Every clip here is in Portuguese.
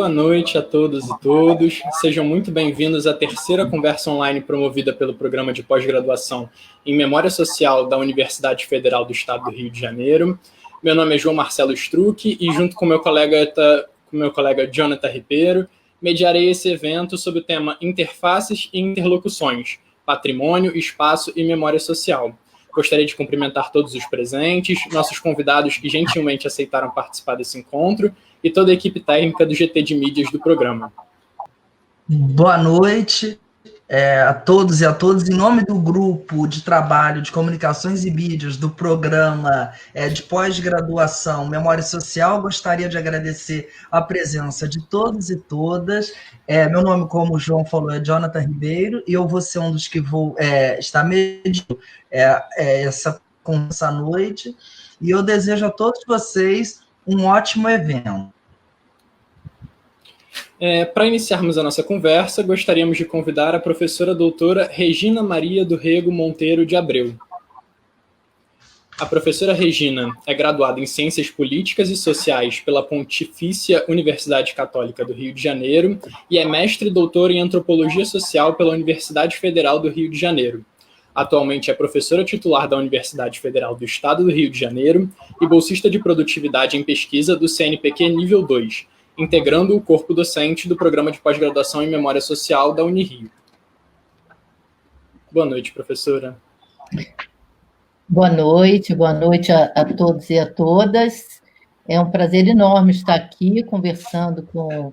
Boa noite a todas e todos. Sejam muito bem-vindos à terceira conversa online promovida pelo Programa de Pós-Graduação em Memória Social da Universidade Federal do Estado do Rio de Janeiro. Meu nome é João Marcelo Struck e, junto com meu colega Jonathan Ribeiro, mediarei esse evento sob o tema Interfaces e Interlocuções, Patrimônio, Espaço e Memória Social. Gostaria de cumprimentar todos os presentes, nossos convidados que gentilmente aceitaram participar desse encontro e toda a equipe técnica do GT de Mídias do programa. Boa noite a todos e a todas. Em nome do grupo de trabalho de comunicações e mídias do programa de pós-graduação Memória Social, gostaria de agradecer a presença de todos e todas. Meu nome, como o João falou, é Jonathan Ribeiro, e eu vou ser um dos que vou estar mediando essa noite, e eu desejo a todos vocês um ótimo evento. Para iniciarmos a nossa conversa, gostaríamos de convidar a professora doutora Regina Maria do Rego Monteiro de Abreu. A professora Regina é graduada em Ciências Políticas e Sociais pela Pontifícia Universidade Católica do Rio de Janeiro e é mestre e doutora em Antropologia Social pela Universidade Federal do Rio de Janeiro. Atualmente é professora titular da Universidade Federal do Estado do Rio de Janeiro e bolsista de produtividade em pesquisa do CNPq Nível 2, integrando o corpo docente do Programa de Pós-Graduação em Memória Social da Unirio. Boa noite, professora. Boa noite a todos e a todas. É um prazer enorme estar aqui conversando com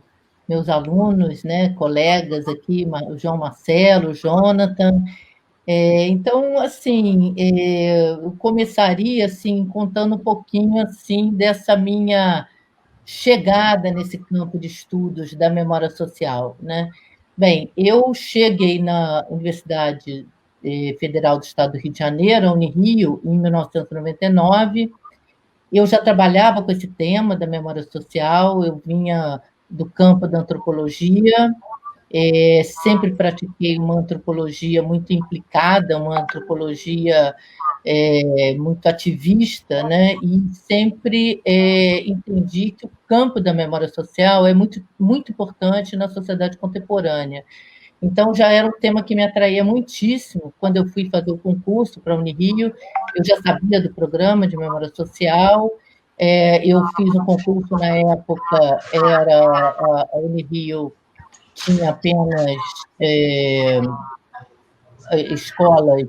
meus alunos, colegas aqui, o João Marcelo, o Jonathan. Então, assim, eu começaria assim, contando um pouquinho assim, dessa minha chegada nesse campo de estudos da memória social, Bem, eu cheguei na Universidade Federal do Estado do Rio de Janeiro, a Unirio, em 1999. Eu já trabalhava com esse tema da memória social, eu vinha do campo da antropologia, sempre pratiquei uma antropologia muito implicada, uma antropologia muito ativista, e sempre entendi que o campo da memória social é muito, muito importante na sociedade contemporânea. Então, já era um tema que me atraía muitíssimo. Quando eu fui fazer o concurso para a Unirio, eu já sabia do programa de memória social. Eu fiz um concurso na época, a Unirio tinha apenas escolas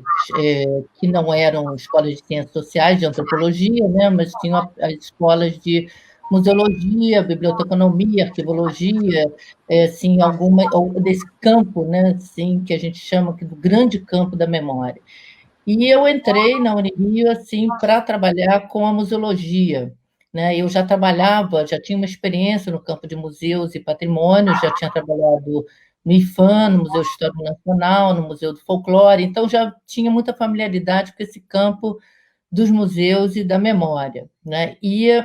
que não eram escolas de ciências sociais, de antropologia, mas tinham as escolas de museologia, biblioteconomia, arquivologia, assim, alguma desse campo, assim, que a gente chama do grande campo da memória. E eu entrei na Unirio assim para trabalhar com a museologia. Eu já trabalhava, já tinha uma experiência no campo de museus e patrimônio, já tinha trabalhado no IFAM, no Museu de História Nacional, no Museu do Folclore, então já tinha muita familiaridade com esse campo dos museus e da memória. E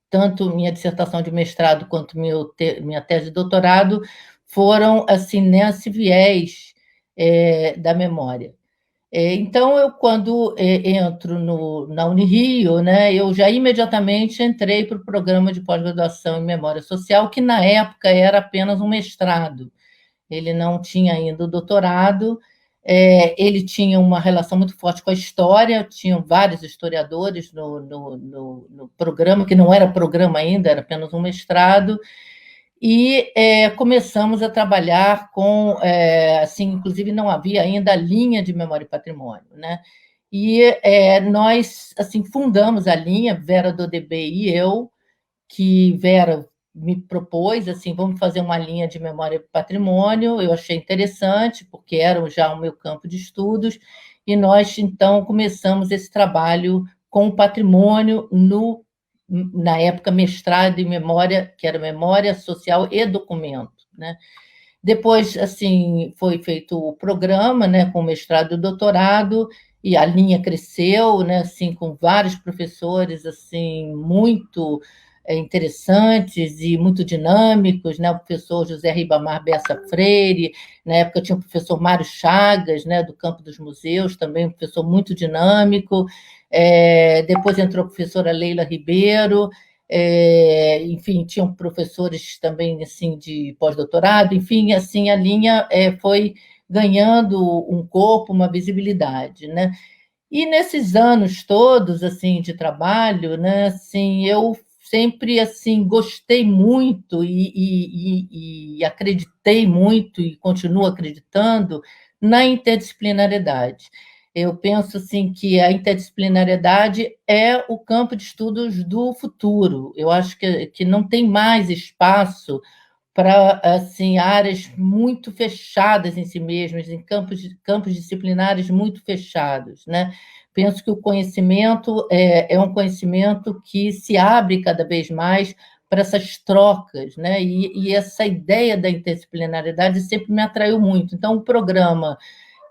tanto minha dissertação de mestrado quanto minha tese de doutorado foram assim nesse viés da memória. Então, eu, quando entro na Unirio, eu já imediatamente entrei para o programa de pós-graduação em Memória Social, que na época era apenas um mestrado. Ele não tinha ainda o doutorado, ele tinha uma relação muito forte com a história, tinham vários historiadores no programa, que não era programa ainda, era apenas um mestrado, e começamos a trabalhar com, assim, inclusive não havia ainda a linha de memória e patrimônio, E nós, assim, fundamos a linha, Vera Dodebê e eu, que Vera me propôs, assim, vamos fazer uma linha de memória e patrimônio, eu achei interessante, porque era já o meu campo de estudos, e nós, então, começamos esse trabalho com o patrimônio na época, mestrado em memória, que era memória social e documento, Depois, assim, foi feito o programa, com mestrado e doutorado, e a linha cresceu, assim, com vários professores, assim, muito interessantes e muito dinâmicos, O professor José Ribamar Bessa Freire, na época tinha o professor Mário Chagas, do campo dos museus, também um professor muito dinâmico, depois entrou a professora Leila Ribeiro, enfim, tinham professores também assim de pós-doutorado, enfim, assim a linha foi ganhando um corpo, uma visibilidade, né? E nesses anos todos assim de trabalho, né, assim, eu sempre assim gostei muito e acreditei muito e continuo acreditando na interdisciplinariedade. Eu penso assim que a interdisciplinariedade é o campo de estudos do futuro. Eu acho que não tem mais espaço para assim áreas muito fechadas em si mesmas, em campos disciplinares muito fechados, né? Penso que o conhecimento é um conhecimento que se abre cada vez mais para essas trocas, né? E essa ideia da interdisciplinaridade sempre me atraiu muito. Então, o programa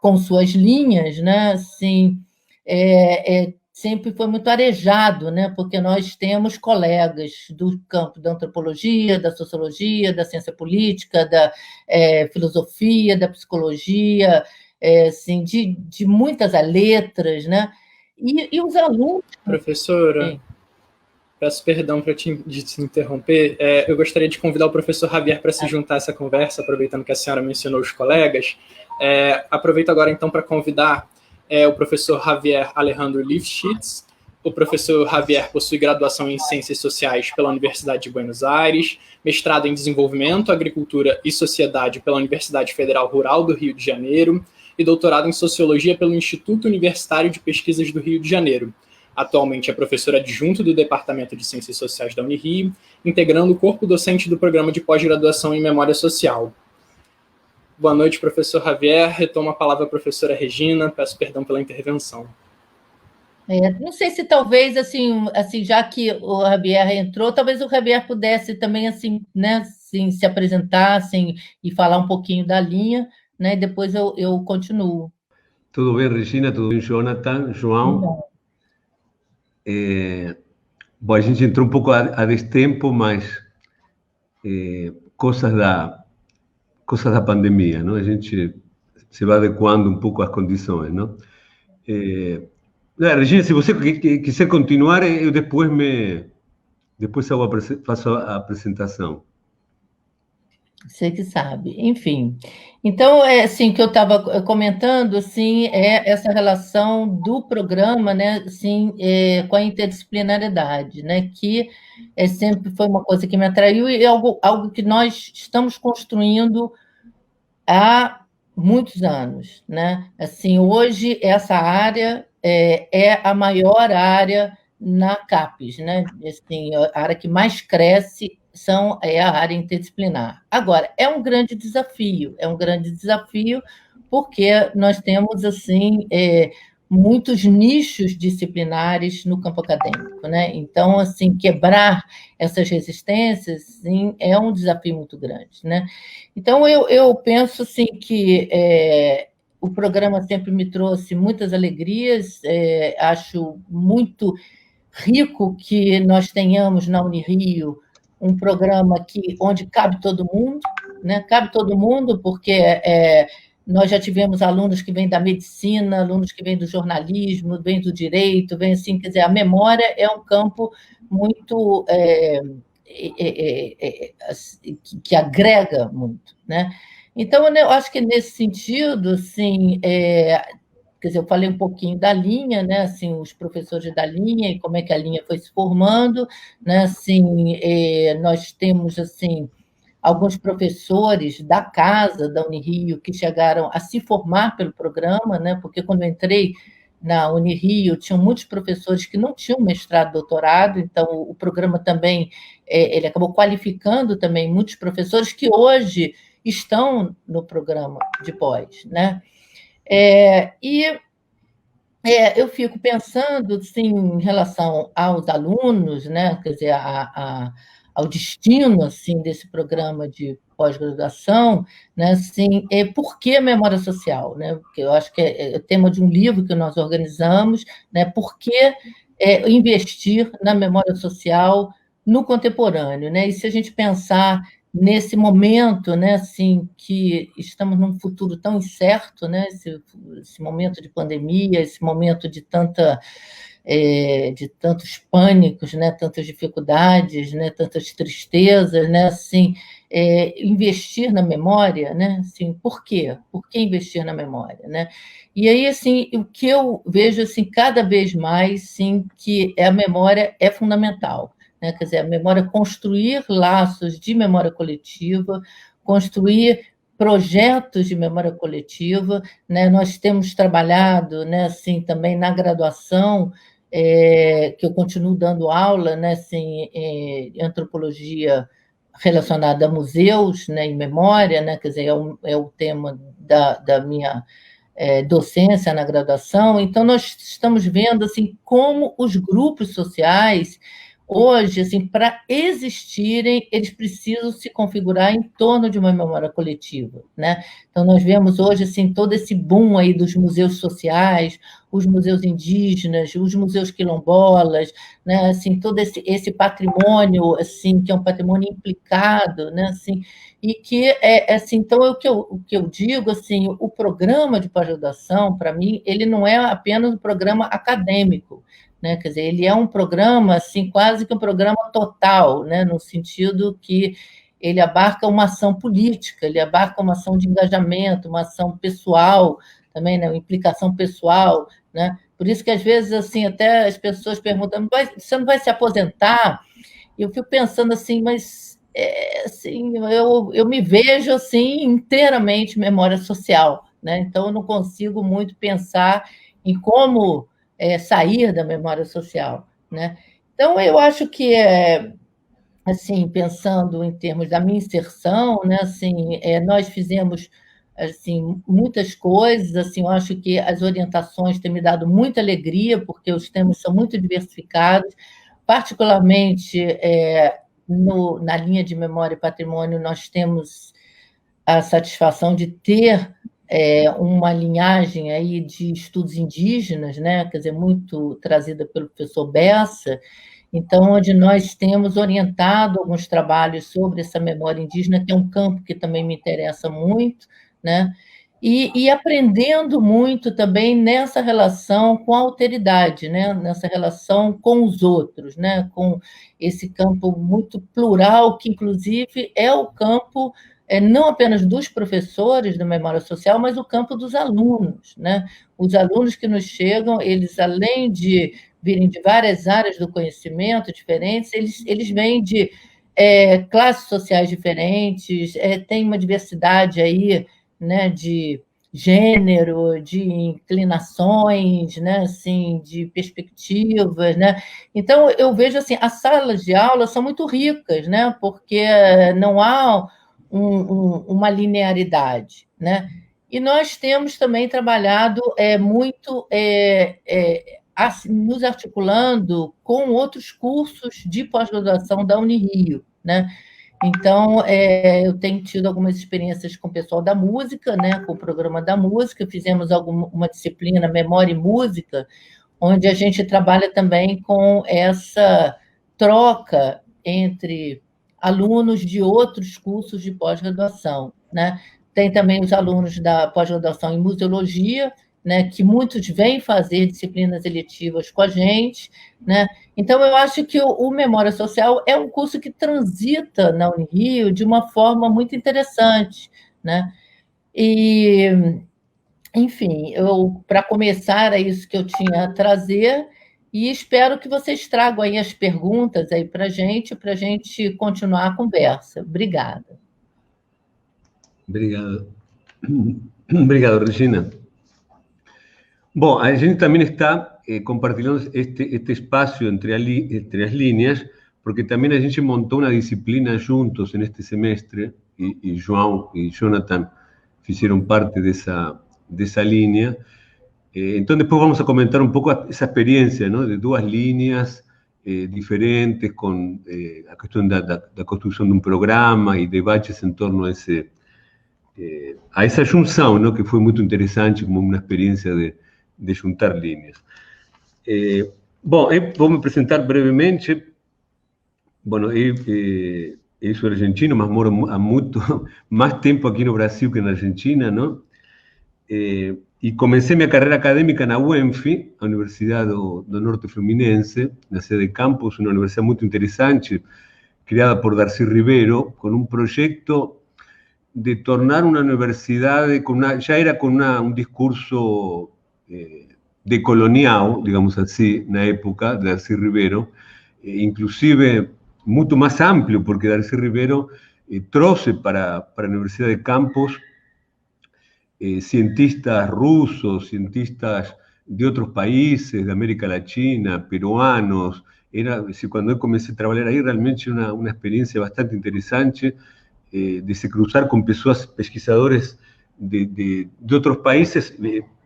com suas linhas, né? Assim, sempre foi muito arejado, né? Porque nós temos colegas do campo da antropologia, da sociologia, da ciência política, da filosofia, da psicologia, assim, de muitas letras, né? E os alunos... Professora, peço perdão de te interromper, eu gostaria de convidar o professor Javier para se juntar a essa conversa, aproveitando que a senhora mencionou os colegas. Aproveito agora, então, para convidar o professor Javier Alejandro Lifshitz. O professor Javier possui graduação em Ciências Sociais pela Universidade de Buenos Aires, mestrado em Desenvolvimento, Agricultura e Sociedade pela Universidade Federal Rural do Rio de Janeiro e doutorado em Sociologia pelo Instituto Universitário de Pesquisas do Rio de Janeiro. Atualmente é professor adjunto do Departamento de Ciências Sociais da Unirio, integrando o corpo docente do Programa de Pós-Graduação em Memória Social. Boa noite, professor Javier. Retomo a palavra à professora Regina. Peço perdão pela intervenção. Não sei se talvez, assim, já que o Javier entrou, talvez o Javier pudesse também, assim, né, assim, se apresentar assim, e falar um pouquinho da linha, né, e depois eu continuo. Tudo bem, Regina? Tudo bem, Jonathan? João? Bom, a gente entrou um pouco a destempo, mas coisas da pandemia, não? A gente se vai adequando um pouco às condições, não? Regina, se você quiser continuar, eu depois faço a apresentação. Você que sabe. Enfim. Então, assim, o que eu estava comentando, assim, é essa relação do programa, né, assim, com a interdisciplinariedade, né, que sempre foi uma coisa que me atraiu e é algo que nós estamos construindo há muitos anos, né? Assim, hoje, essa área é a maior área na CAPES, né? Assim, a área que mais cresce é a área interdisciplinar. Agora, é um grande desafio porque nós temos, assim, muitos nichos disciplinares no campo acadêmico, né? Então, assim, quebrar essas resistências, sim, é um desafio muito grande, né? Então, eu penso, assim, que o programa sempre me trouxe muitas alegrias, acho muito rico que nós tenhamos na Unirio um programa onde cabe todo mundo, né? Cabe todo mundo, porque nós já tivemos alunos que vêm da medicina, alunos que vêm do jornalismo, vêm do direito, vêm assim, quer dizer, a memória é um campo muito que agrega muito, né? Então, eu acho que nesse sentido, assim, quer dizer, eu falei um pouquinho da linha, né? Assim, os professores da linha e como é que a linha foi se formando, né? Assim, nós temos assim alguns professores da casa da Unirio que chegaram a se formar pelo programa, né? Porque quando eu entrei na Unirio tinham muitos professores que não tinham mestrado, doutorado, então o programa também ele acabou qualificando também muitos professores que hoje estão no programa de pós, né? Eu fico pensando, assim, em relação aos alunos, né? Quer dizer, ao destino, assim, desse programa de pós-graduação, né? Assim, por que memória social, né? Porque eu acho que é o tema de um livro que nós organizamos, né? Por que investir na memória social no contemporâneo, né? E se a gente pensar nesse momento, né, assim, que estamos num futuro tão incerto, né, esse momento de pandemia, esse momento de de tantos pânicos, né, tantas dificuldades, né, tantas tristezas, né, assim, investir na memória, né, assim, por quê? Por que investir na memória, né? E aí, assim, o que eu vejo, assim, cada vez mais, sim, que a memória é fundamental, né? Quer dizer, a memória, construir laços de memória coletiva, construir projetos de memória coletiva, né? Nós temos trabalhado, né, assim, também na graduação, que eu continuo dando aula, né, assim, em antropologia relacionada a museus, né, em memória, né, quer dizer, é o tema da minha docência na graduação. Então, nós estamos vendo assim como os grupos sociais, hoje, assim, para existirem, eles precisam se configurar em torno de uma memória coletiva, né? Então, nós vemos hoje, assim, todo esse boom aí dos museus sociais, os museus indígenas, os museus quilombolas, né? Assim, todo esse patrimônio, assim, que é um patrimônio implicado, né? Assim, e que assim, então o que eu digo, assim, o programa de pós-graduação, para mim, ele não é apenas um programa acadêmico, né? Quer dizer, ele é um programa, assim, quase que um programa total, né? No sentido que ele abarca uma ação política, ele abarca uma ação de engajamento, uma ação pessoal também, né? Uma implicação pessoal, né? Por isso que, às vezes, assim, até as pessoas perguntam, você não vai se aposentar? E eu fico pensando assim, mas assim, eu me vejo assim inteiramente memória social, né? Então eu não consigo muito pensar em como sair da memória social, né? Então eu acho que assim, pensando em termos da minha inserção, né? Assim, nós fizemos assim muitas coisas, assim, eu acho que as orientações têm me dado muita alegria porque os temas são muito diversificados, particularmente na linha de memória e patrimônio, nós temos a satisfação de ter uma linhagem aí de estudos indígenas, né? Quer dizer, muito trazida pelo professor Bessa, então, onde nós temos orientado alguns trabalhos sobre essa memória indígena, que é um campo que também me interessa muito, né? E aprendendo muito também nessa relação com a alteridade, né? Nessa relação com os outros, né? Com esse campo muito plural, que, inclusive, é o campo não apenas dos professores da memória social, mas o campo dos alunos, né? Os alunos que nos chegam, eles, além de virem de várias áreas do conhecimento diferentes, eles vêm de classes sociais diferentes, tem uma diversidade aí, né, de gênero, de inclinações, né, assim, de perspectivas, né? Então eu vejo assim, as salas de aula são muito ricas, né? Porque não há uma linearidade, né? E nós temos também trabalhado muito nos articulando com outros cursos de pós-graduação da Unirio, né? Então, eu tenho tido algumas experiências com o pessoal da música, né? Com o programa da música, fizemos uma disciplina Memória e Música, onde a gente trabalha também com essa troca entre alunos de outros cursos de pós-graduação, né? Tem também os alunos da pós-graduação em museologia, né, que muitos vêm fazer disciplinas eletivas com a gente, né? Então, eu acho que o Memória Social é um curso que transita na Unirio de uma forma muito interessante, né? E, enfim, para começar, é isso que eu tinha a trazer, e espero que vocês tragam aí as perguntas aí para a gente continuar a conversa. Obrigada. Obrigado. Obrigado, Regina. Bom, a gente también está compartiendo este espacio entre las líneas, porque también a gente montó una disciplina juntos en este semestre, y João y Jonathan hicieron parte de esa línea. Entonces después vamos a comentar un poco esa experiencia, ¿no? De dos líneas diferentes, con la cuestión de la construcción de un programa y debates en torno a esa junção, ¿no? Que fue muy interesante, como una experiencia de juntar líneas. Bom, vou me apresentar brevemente. Bueno, eu sou argentino, mas moro há muito mais tempo aqui no Brasil que na Argentina, não? E comecei minha carreira acadêmica na UENF, a Universidade do Norte Fluminense, na sede de campus, uma universidade muito interessante, criada por Darcy Ribeiro, com um projeto de tornar uma universidade, já era com um discurso decolonial, digamos assim, na época de Darcy Ribeiro, inclusive muito mais amplo, porque Darcy Ribeiro trouxe para a Universidade de Campos cientistas rusos, cientistas de outros países, de América Latina, peruanos. Quando eu comecei a trabalhar aí, realmente uma experiência bastante interessante de se cruzar com pessoas, pesquisadores de outros países,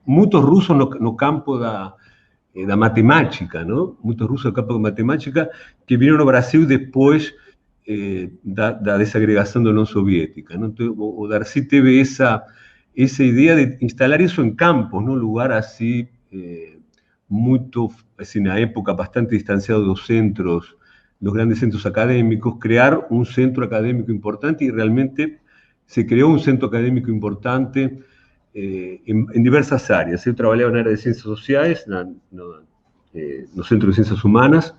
muitos russos no campo da matemática, não? Muitos russos no campo da matemática que vieram ao Brasil depois da desagregação da União Soviética, não? Então, o Darcy teve essa ideia de instalar isso em campos, num lugar assim, muito, assim, na época, bastante distanciado dos centros, dos grandes centros acadêmicos, criar um centro acadêmico importante, e realmente se criou um centro acadêmico importante em diversas áreas. Eu trabalhava na área de ciências sociais, no Centro de Ciências Humanas,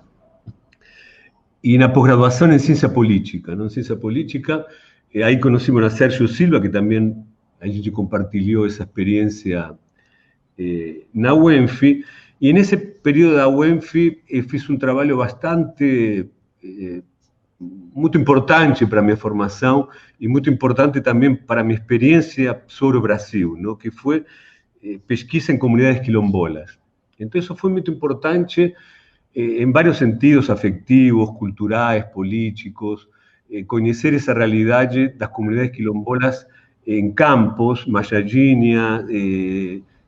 e na pós-graduação em ciência política. Em ciência política, aí conhecimos a Sérgio Silva, que também a gente compartilhou essa experiência na UENF, e nesse período da UENF fiz um trabalho bastante, muito importante para a minha formação e muito importante também para a minha experiência sobre o Brasil, não? Que foi pesquisa em comunidades quilombolas. Então isso foi muito importante em vários sentidos, afetivos, culturais, políticos, conhecer essa realidade das comunidades quilombolas em Campos, Mayagüina,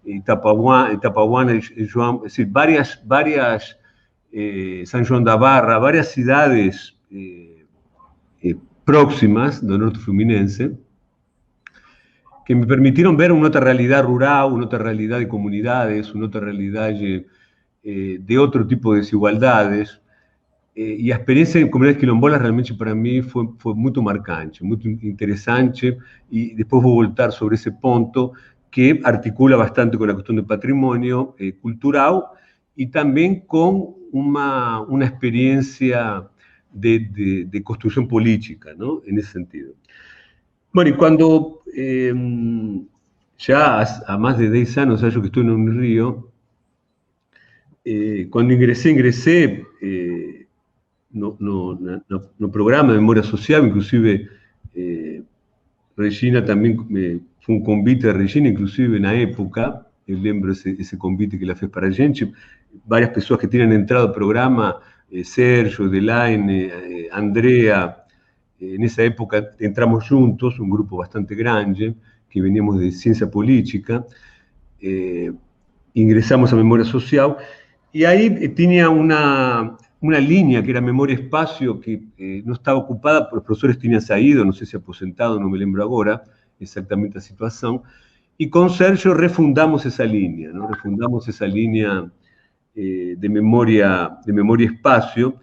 Itapahuana, João, es decir, varias São João da Barra, várias cidades próximas do Norte Fluminense, que me permitiram ver uma outra realidade rural, uma outra realidade de comunidades, uma outra realidade de outro tipo de desigualdades. E a experiência em comunidades quilombolas realmente para mim foi muito marcante, muito interessante, e depois vou voltar sobre esse ponto, que articula bastante com a questão do patrimônio cultural e também com uma experiência de construção política, não? Nesse sentido. Bom, e quando já há mais de 10 anos, acho que estou no Rio, quando ingressei no programa de memória social, inclusive Regina também, foi um convite da Regina, inclusive na época, eu lembro esse convite que ela fez para a gente, várias pessoas que tinham entrado no programa, Sérgio, Delaine, Andrea, nessa época entramos juntos, um grupo bastante grande, que veníamos de ciência política, ingressamos à memória social, e aí tinha uma linha que era memória espaço, que não estava ocupada, os professores tinham saído, não sei se aposentado, não me lembro agora exatamente a situação, e com Sérgio refundamos essa linha, não? Refundamos essa linha de memória espaço,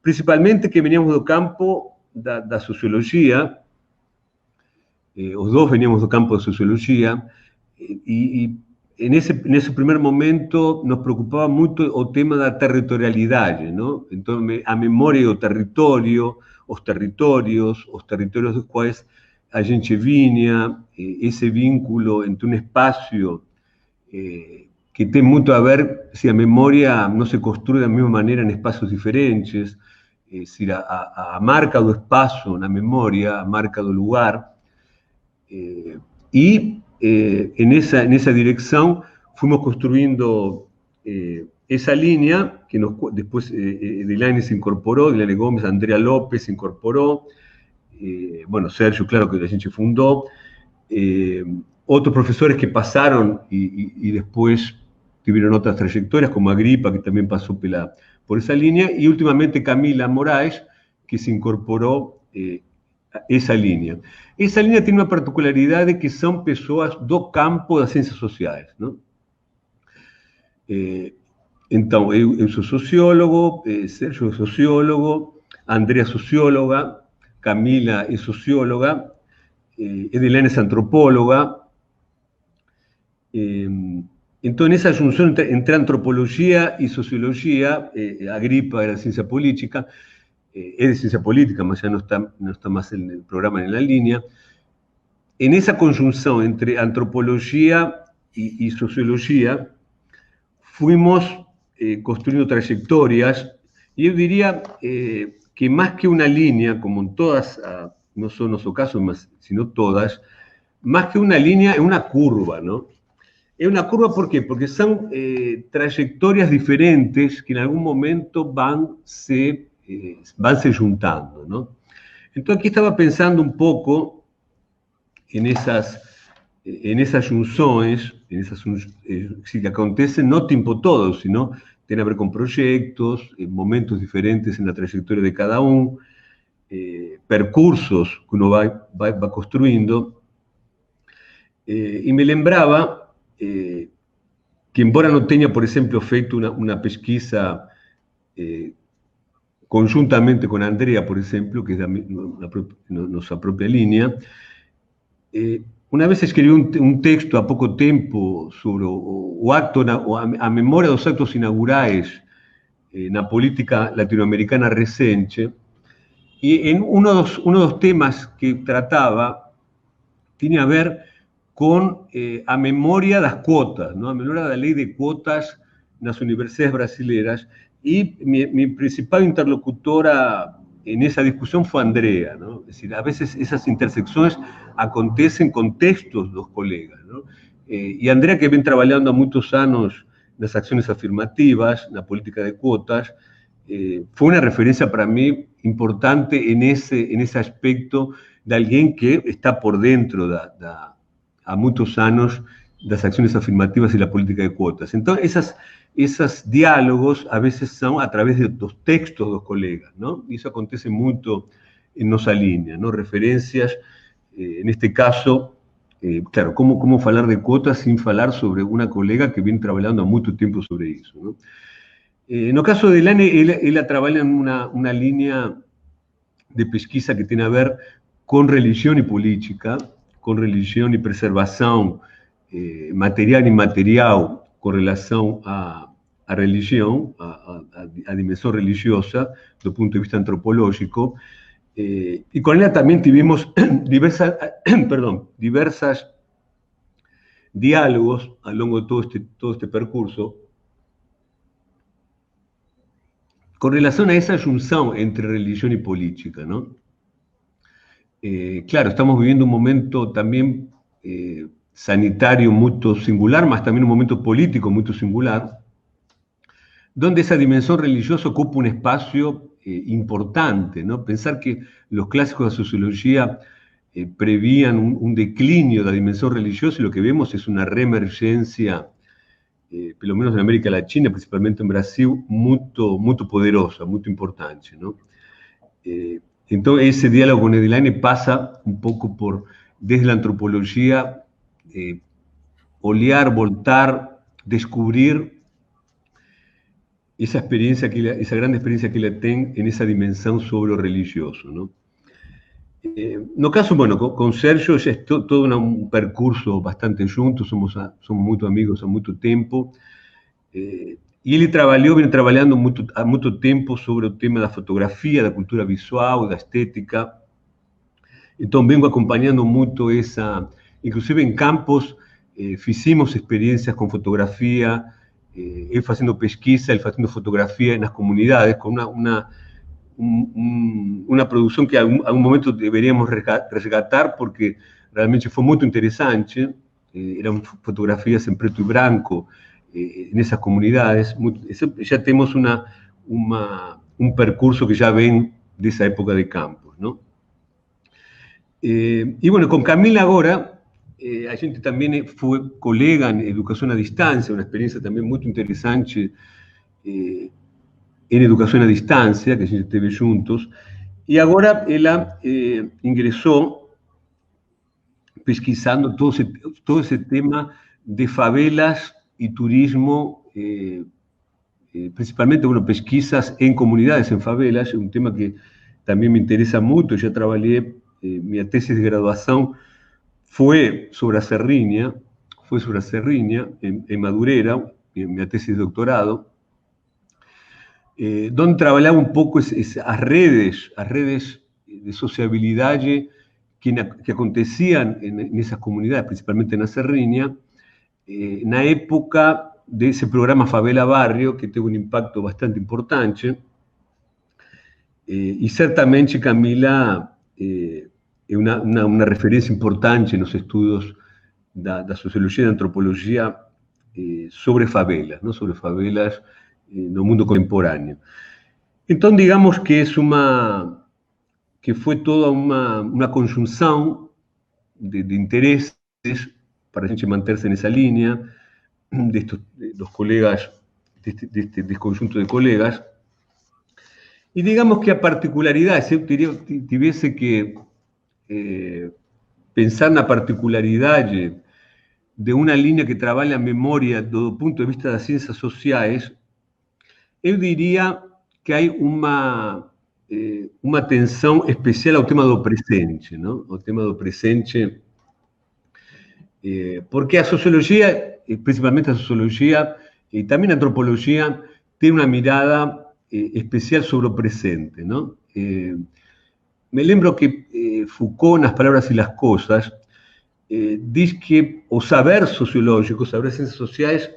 principalmente que veníamos do campo da sociologia, os dois veníamos do campo da sociologia, e nesse primeiro momento nos preocupava muito o tema da territorialidade, não? Então, a memória do território, os territórios dos quais a gente vinha, esse vínculo entre um espaço que tem muito a ver se a memória não se construi da mesma maneira em espaços diferentes, se a marca do espaço na memória, a marca do lugar, e nessa direção fomos construindo essa linha, que depois Delaine se incorporou, Delaine Gomes, Andrea López se incorporou, bueno, Sérgio, claro que a gente fundou, outros professores que passaram e depois tiveram outras trajetórias, como Agripa, que também passou por essa linha, e ultimamente Camila Moraes, que se incorporou essa linha. Essa linha tem uma particularidade que são pessoas do campo das ciências sociais, não? Então, eu sou sociólogo, Sérgio é sociólogo, Andrea é socióloga, Camila es socióloga, Edilene es antropóloga. Entonces, esa junción entre antropología y sociología, Agripa era ciencia política, es de ciencia política, más ya no está más en el programa en la línea. En esa conjunción entre antropología y sociología, fuimos construyendo trayectorias, y yo diría que más que una línea, como en todas, no solo en nuestro caso, sino todas, más que una línea, es una curva, ¿no? Es una curva, ¿por qué? Porque son trayectorias diferentes que en algún momento van se juntando, ¿no? Entonces aquí estaba pensando un poco en esas junções, que acontecen no tiempo todos, sino tiene a ver con proyectos, momentos diferentes en la trayectoria de cada uno, percursos que uno va construyendo. Y me lembraba que, embora no tenga, por ejemplo, feito una pesquisa conjuntamente con Andrea, por ejemplo, que es nuestra propia línea, una vez escribió un texto a poco tiempo sobre a memoria de los actos inaugurales en la política latinoamericana reciente, y en uno de los temas que trataba tiene a ver con a memoria de las cuotas, ¿no? A memoria de la ley de cuotas en las universidades brasileñas, y mi principal interlocutora en esa discusión fue Andrea, ¿no? Es decir, a veces esas intersecciones acontecen con textos de los colegas, ¿no? Y Andrea, que viene trabajando muchos años en las acciones afirmativas, en la política de cuotas, fue una referencia para mí importante en ese aspecto de alguien que está por dentro a muchos años de las acciones afirmativas y la política de cuotas. Entonces, esos diálogos a veces son a través de los textos de los colegas, ¿no? Y eso acontece mucho en nuestra línea, ¿no? Referencias, en este caso, claro, ¿cómo hablar de cuotas sin hablar sobre una colega que viene trabajando mucho tiempo sobre eso, ¿no? En el caso de Lane, ella trabaja en una línea de pesquisa que tiene a ver con religión y política, con religión y preservación material e inmaterial con relación a religión, a dimensión religiosa, desde el punto de vista antropológico, y con ella también tuvimos diversas diálogos a lo largo de todo este percurso, con relación a esa junción entre religión y política, ¿no? Claro, estamos viviendo un momento también sanitario muy singular, más también un momento político muy singular, donde esa dimensión religiosa ocupa un espacio importante, ¿no? Pensar que los clásicos de la sociología prevían un declinio de la dimensión religiosa, y lo que vemos es una reemergencia, por lo menos en América Latina, principalmente en Brasil, muy poderosa, muy importante, ¿no? Entonces, ese diálogo con Edilene pasa un poco por, desde la antropología, olear, voltar, descubrir esa experiencia, esa gran experiencia que ella tiene en esa dimensión sobre lo religioso, ¿no? No caso, bueno, con Sergio ya es todo un percurso bastante juntos, somos muy amigos hace mucho tiempo, y él viene trabajando a mucho tiempo sobre el tema de la fotografía, de la cultura visual, de la estética. Entonces vengo acompañando mucho inclusive en campos, hicimos experiencias con fotografía, él haciendo pesquisa, él haciendo fotografía en las comunidades, con una producción que a algún momento deberíamos resgatar, porque realmente fue muy interesante. Eran fotografías en preto y blanco en esas comunidades. Ya tenemos un percurso que ya ven de esa época de campos, ¿no? Y bueno, con Camila ahora, a gente también fue colega en educación a distancia, una experiencia también muy interesante en educación a distancia, que a gente teve juntos, y ahora ella ingresó pesquisando todo ese tema de favelas y turismo, principalmente, bueno, pesquisas en comunidades, en favelas, un tema que también me interesa mucho. Ya trabajé, mi tesis de graduación fue sobre a Serrinha, en Madureira, en mi tesis de doctorado, donde trabajaba un poco as redes de sociabilidad que acontecían en esas comunidades, principalmente en la Serrinha, en la época de ese programa Favela Barrio, que tuvo un impacto bastante importante. Y ciertamente Camila es una referencia importante en los estudios de sociología y de antropología sobre favelas, ¿no? Sobre favelas en el mundo contemporáneo. Entonces, digamos que fue toda una conjunción de intereses para a gente mantenerse en esa línea, de los colegas, de este conjunto de colegas. Y digamos que a particularidad, si tuviese que pensar en la particularidad de una línea que trabaja en memoria desde el punto de vista de las ciencias sociales, yo diría que hay una atención especial al tema do presente, ¿no? Al tema do presente, porque a sociología, principalmente a sociología, y también a antropología, tiene una mirada especial sobre el presente, ¿no? Me lembro que Foucault, en Las palabras y las cosas, dice que o saber sociológico, saber ciencias sociales,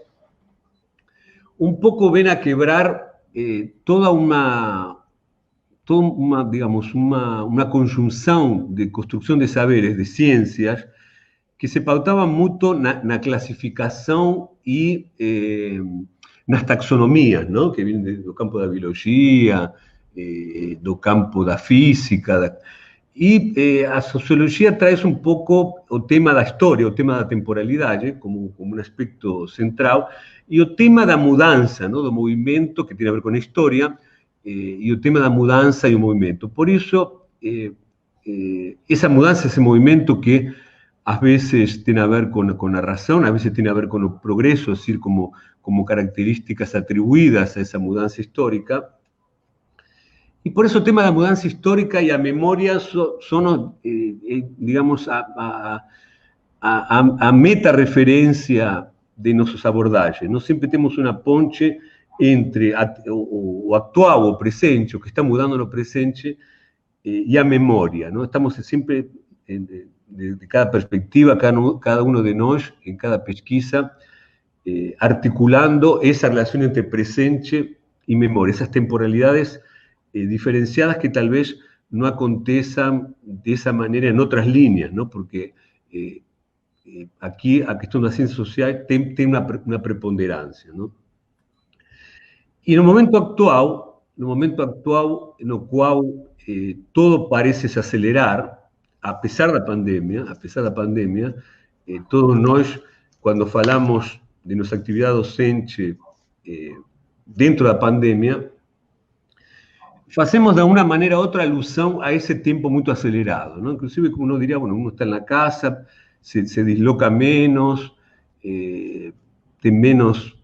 un poco ven a quebrar toda una conjunción de construcción de saberes, de ciencias, que se pautaban mucho en la clasificación y nas taxonomías, ¿no? Que vienen del campo de la biología, del campo de la física. Y a sociología trae un poco el tema de la historia, el tema de la temporalidad, como un aspecto central, y el tema de la mudanza, ¿no? Del movimiento, que tiene a ver con la historia, y el tema de la mudanza y el movimiento. Por eso, esa mudanza, ese movimiento que a veces tiene a ver con la razón, a veces tiene a ver con el progreso, es decir, como características atribuidas a esa mudanza histórica. Y por eso el tema de la mudanza histórica y la memoria son digamos, a meta-referencia de nuestros abordajes. No siempre tenemos una ponche entre o actual, o presente, o que está mudando no presente, y a memoria, ¿no? Estamos siempre, de cada perspectiva, cada uno de nosotros, en cada pesquisa, articulando esa relación entre presente y memoria, esas temporalidades diferenciadas que tal vez no aconteçam de esa manera en otras líneas, ¿no? Porque aquí a cuestión de la ciencia social tiene una preponderancia, ¿no? Y en el momento actual en el cual todo parece se acelerar, a pesar de la pandemia, todos nós, cuando falamos de nuestra actividad docente dentro de la pandemia, hacemos de una manera u otra alusión a ese tiempo muy acelerado, ¿no? Inclusive, como uno diría, bueno, uno está en la casa, se disloca menos, tiene menos,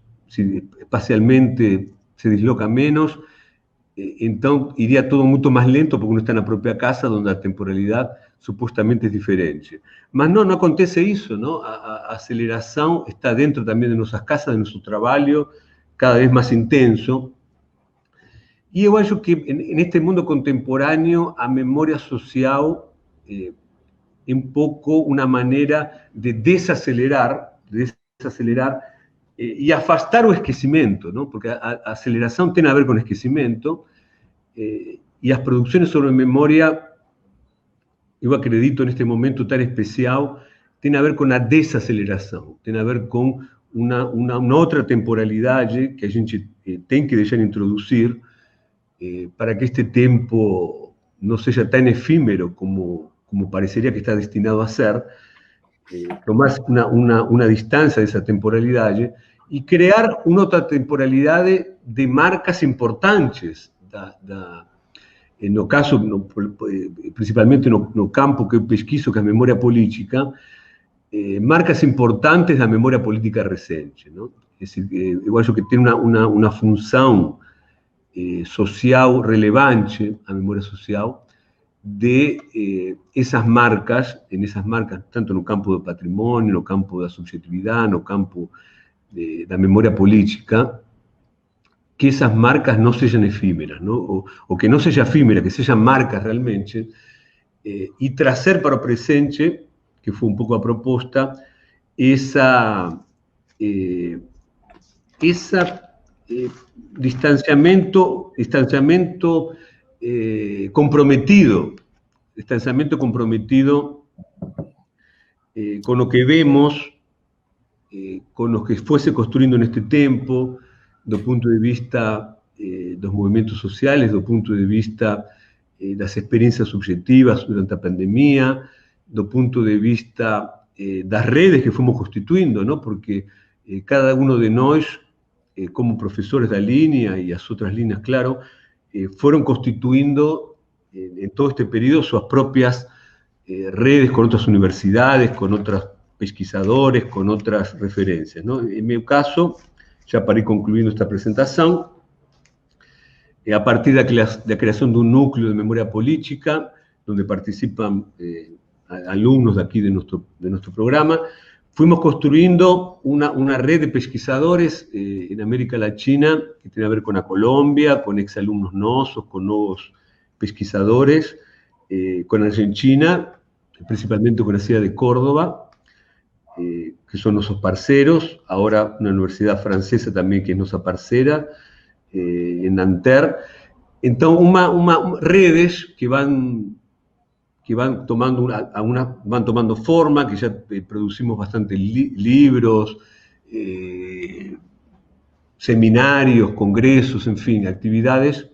espacialmente se disloca menos, entonces iría todo mucho más lento porque uno está en la propia casa donde la temporalidad supuestamente es diferente. Mas no acontece eso, ¿no? A aceleración está dentro también de nuestras casas, de nuestro trabajo, cada vez más intenso. Y yo creo que en este mundo contemporáneo a memoria social es un poco una manera de desacelerar y afastar o esquecimiento, ¿no? Porque a aceleración tiene a ver con esquecimiento, y las producciones sobre memoria, yo acredito en este momento tan especial, tiene a ver con la desaceleración, tiene a ver con una otra temporalidad que a gente tiene que dejar introducir para que este tiempo no sea tan efímero como parecería que está destinado a ser, tomar una distancia de esa temporalidad y crear una otra temporalidad de marcas importantes, en el caso, principalmente en el campo que pesquiso, que es memoria política, marcas importantes de la memoria política reciente, ¿no? Es decir, igual que tiene una función social relevante, a memória social, de essas marcas, tanto no campo do patrimônio, no campo da subjetividade, no campo da memória política, que essas marcas não sejam efímeras, não? Ou que não seja efímera, que sejam marcas realmente, e trazer para o presente, que foi um pouco a proposta, distanciamento comprometido con lo que vemos, con lo que fuese construindo neste tempo, do ponto de vista dos movimentos sociais, do ponto de vista das experiências subjetivas durante a pandemia, do ponto de vista das redes que fomos constituindo, ¿no? Porque cada uno de nós, como professores da linha e as outras linhas, claro, foram constituindo em todo este período suas próprias redes com outras universidades, com outros pesquisadores, com outras referências, ¿no? Em meu caso, já para ir concluindo esta apresentação, a partir da criação de um núcleo de memória política, onde participam alumnos de aqui de nosso programa, fuimos construyendo una red de pesquisadores en América Latina que tiene a ver con la Colombia, con exalumnos nosos, con nuevos pesquisadores, con Argentina, principalmente con la ciudad de Córdoba, que son nuestros parceros, ahora una universidad francesa también que es nuestra parcera, en Nanterre. Entonces, redes que van tomando forma, que ya producimos bastantes libros, seminarios, congresos, en fin, actividades,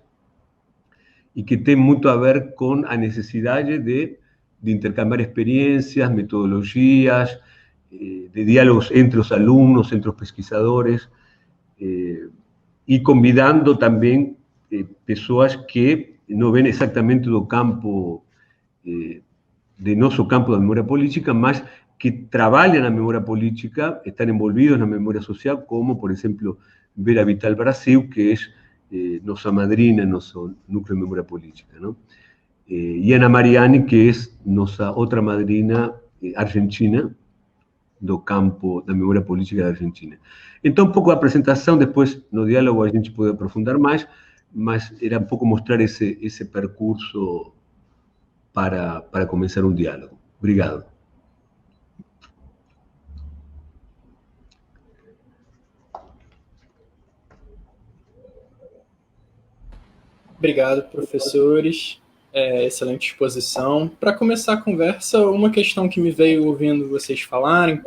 y que tienen mucho a ver con la necesidad de intercambiar experiencias, metodologías, de diálogos entre los alumnos, entre los pesquisadores, y convidando también personas que no ven exactamente do campo de nosso campo da memória política, mas que trabalham na memória política, estão envolvidos na memória social, como, por exemplo, Vera Vital Brasil, que é nossa madrina, nosso núcleo de memória política, não? E Ana Mariani, que é nossa outra madrina argentina, do campo da memória política da Argentina. Então, um pouco a apresentação, depois, no diálogo, a gente pode aprofundar mais, mas era um pouco mostrar esse percurso para começar um diálogo. Obrigado. Obrigado, professores. Excelente exposição. Para começar a conversa, uma questão que me veio ouvindo vocês falarem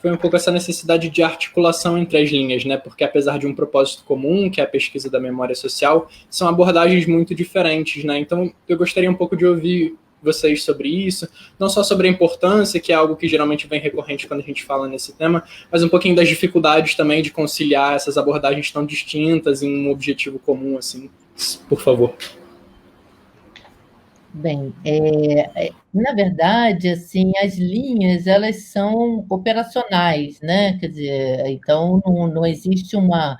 foi um pouco essa necessidade de articulação entre as linhas, né? Porque apesar de um propósito comum, que é a pesquisa da memória social, são abordagens muito diferentes, né? Então, eu gostaria um pouco de ouvir vocês sobre isso, não só sobre a importância, que é algo que geralmente vem recorrente quando a gente fala nesse tema, mas um pouquinho das dificuldades também de conciliar essas abordagens tão distintas em um objetivo comum, assim, por favor. Bem, na verdade, assim, as linhas, elas são operacionais, né? Quer dizer, então não existe uma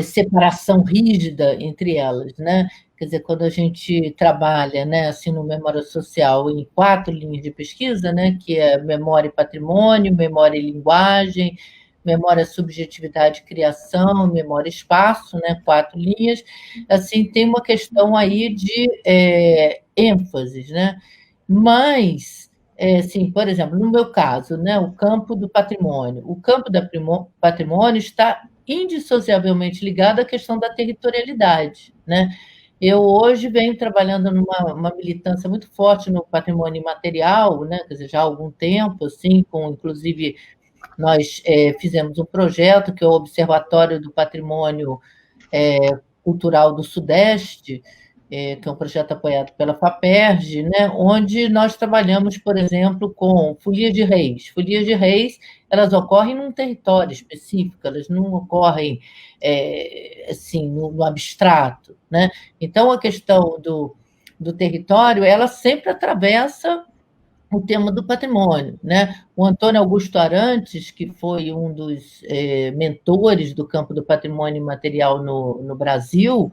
separação rígida entre elas, né? Quer dizer, quando a gente trabalha, né, assim, no Memória Social em 4 linhas de pesquisa, né, que é memória e patrimônio, memória e linguagem, memória, subjetividade e criação, memória e espaço, né, 4 linhas, assim, tem uma questão aí de ênfases, né? Mas, assim, por exemplo, no meu caso, né, o campo do patrimônio. O campo do patrimônio está indissociavelmente ligado à questão da territorialidade, né? Eu hoje venho trabalhando numa militância muito forte no patrimônio imaterial, né? Quer dizer, já há algum tempo, assim, inclusive nós fizemos um projeto que é o Observatório do Patrimônio Cultural do Sudeste, que é um projeto apoiado pela FAPERJ, né, onde nós trabalhamos, por exemplo, com folias de reis. Folias de reis, elas ocorrem num território específico, elas não ocorrem assim, no abstrato, né? Então, a questão do território, ela sempre atravessa o tema do patrimônio, né? O Antônio Augusto Arantes, que foi um dos mentores do campo do patrimônio imaterial no Brasil,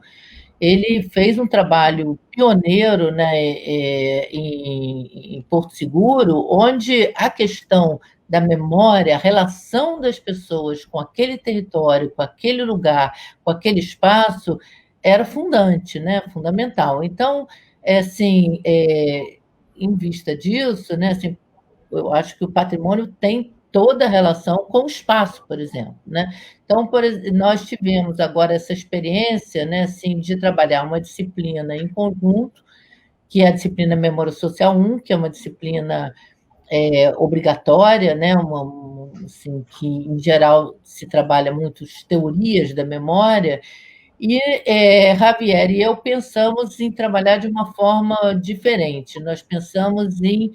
ele fez um trabalho pioneiro, né, em Porto Seguro, onde a questão da memória, a relação das pessoas com aquele território, com aquele lugar, com aquele espaço, era fundante, né, fundamental. Então, assim, em vista disso, né, assim, eu acho que o patrimônio tem toda a relação com o espaço, por exemplo, né? Então, nós tivemos agora essa experiência, né, assim, de trabalhar uma disciplina em conjunto, que é a disciplina Memória Social 1, que é uma disciplina obrigatória, né, assim, que, em geral, se trabalha muito as teorias da memória, e Javier e eu pensamos em trabalhar de uma forma diferente. Nós pensamos em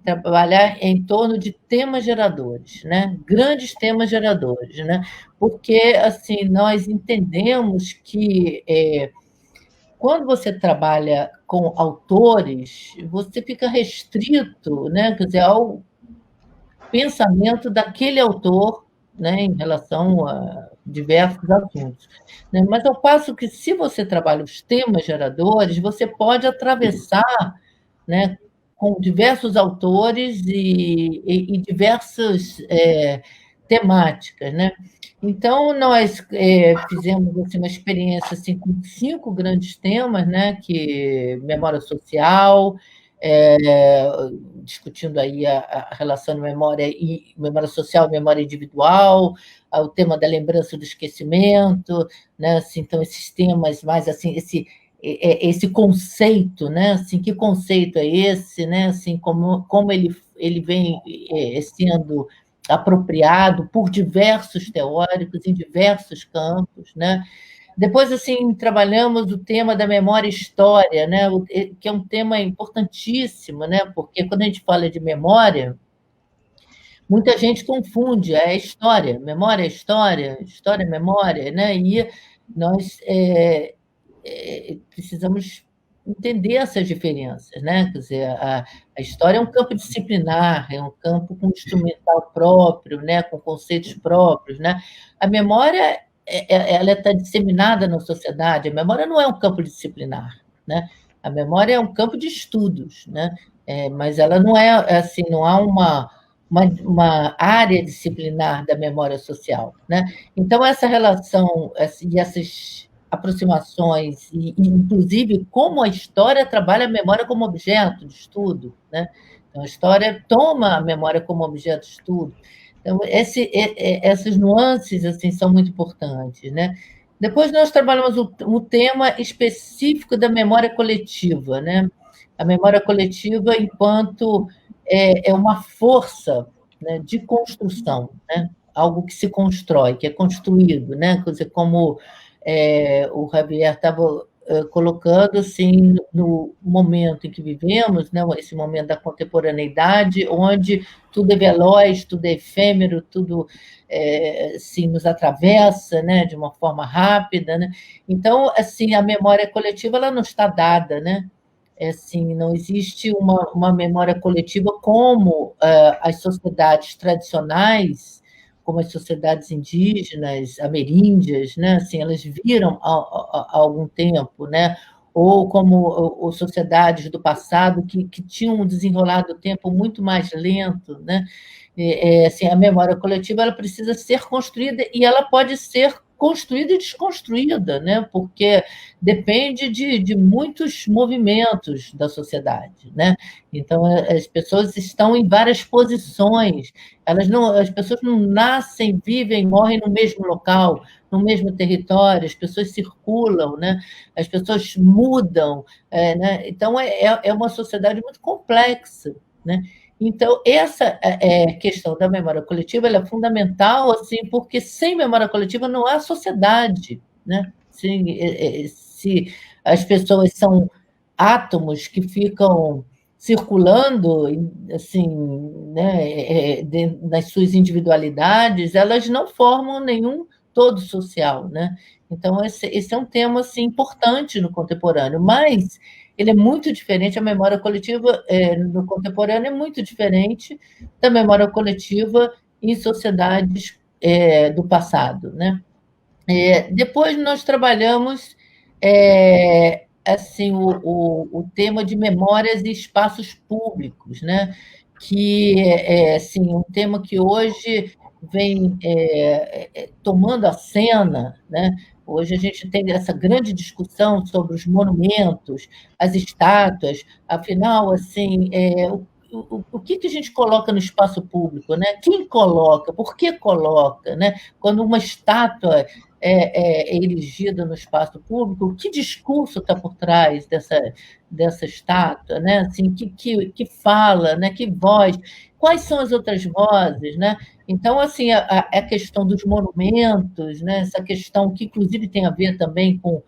trabalhar em torno de temas geradores, né? Grandes temas geradores, né? Porque assim nós entendemos que quando você trabalha com autores, você fica restrito, né? Quer dizer, ao pensamento daquele autor, né, em relação a diversos assuntos. Né? Mas ao passo que, se você trabalha os temas geradores, você pode atravessar, né, com diversos autores e diversas temáticas, né? Então, nós fizemos assim, uma experiência assim, com 5 grandes temas, né? Que memória social, discutindo aí a relação de memória social, memória individual, o tema da lembrança do esquecimento, né? Assim, então, esses temas mais assim, esse conceito, né? Assim, que conceito é esse, né? Assim, como ele vem sendo apropriado por diversos teóricos em diversos campos, né? Depois, assim, trabalhamos o tema da memória e história, né? Que é um tema importantíssimo, né? Porque quando a gente fala de memória, muita gente confunde memória é história, história é memória, né? E nós precisamos entender essas diferenças, né? Quer dizer, a história é um campo disciplinar, é um campo com instrumental próprio, né? Com conceitos próprios, né? A memória ela está disseminada na sociedade. A memória não é um campo disciplinar, né? A memória é um campo de estudos, né? Mas ela não é assim, não há uma área disciplinar da memória social, né? Então essa relação e essas aproximações e inclusive como a história trabalha a memória como objeto de estudo, né? Então a história toma a memória como objeto de estudo. Então, essas nuances assim, são muito importantes, né? Depois nós trabalhamos o tema específico da memória coletiva, né? A memória coletiva enquanto uma força, né, de construção, né? Algo que se constrói, que é construído, né? Quer dizer, como o Javier estava colocando assim no momento em que vivemos, né, esse momento da contemporaneidade, onde tudo é veloz, tudo é efêmero, tudo assim, nos atravessa, né, de uma forma rápida, né? Então, assim, a memória coletiva ela não está dada, né? Assim, não existe uma memória coletiva como as sociedades tradicionais, como as sociedades indígenas, ameríndias, né? Assim, elas viram há algum tempo, né? Ou como sociedades do passado que tinham um desenrolar do tempo muito mais lento, né? Assim, a memória coletiva ela precisa ser construída e ela pode ser construída e desconstruída, né? Porque depende de muitos movimentos da sociedade, né? Então, as pessoas estão em várias posições, as pessoas não nascem, vivem, morrem no mesmo local, no mesmo território, as pessoas circulam, né? As pessoas mudam, né? Então, é uma sociedade muito complexa, né? Então, essa questão da memória coletiva ela é fundamental, assim, porque sem memória coletiva não há sociedade, né? Se as pessoas são átomos que ficam circulando, assim, né, nas suas individualidades, elas não formam nenhum todo social, né? Então, esse é um tema assim, importante no contemporâneo, mas ele é muito diferente, a memória coletiva no contemporâneo é muito diferente da memória coletiva em sociedades do passado, né? Depois nós trabalhamos assim, o tema de memórias e espaços públicos, né? Que é assim, um tema que hoje vem tomando a cena, né? Hoje a gente tem essa grande discussão sobre os monumentos, as estátuas, afinal, assim, o que a gente coloca no espaço público, né? Quem coloca? Por que coloca, né? Quando uma estátua é erigida no espaço público, que discurso está por trás dessa estátua, né? Assim, que fala, né? Que voz? Quais são as outras vozes, né? Então, assim, a questão dos monumentos, né? Essa questão que, inclusive, tem a ver também com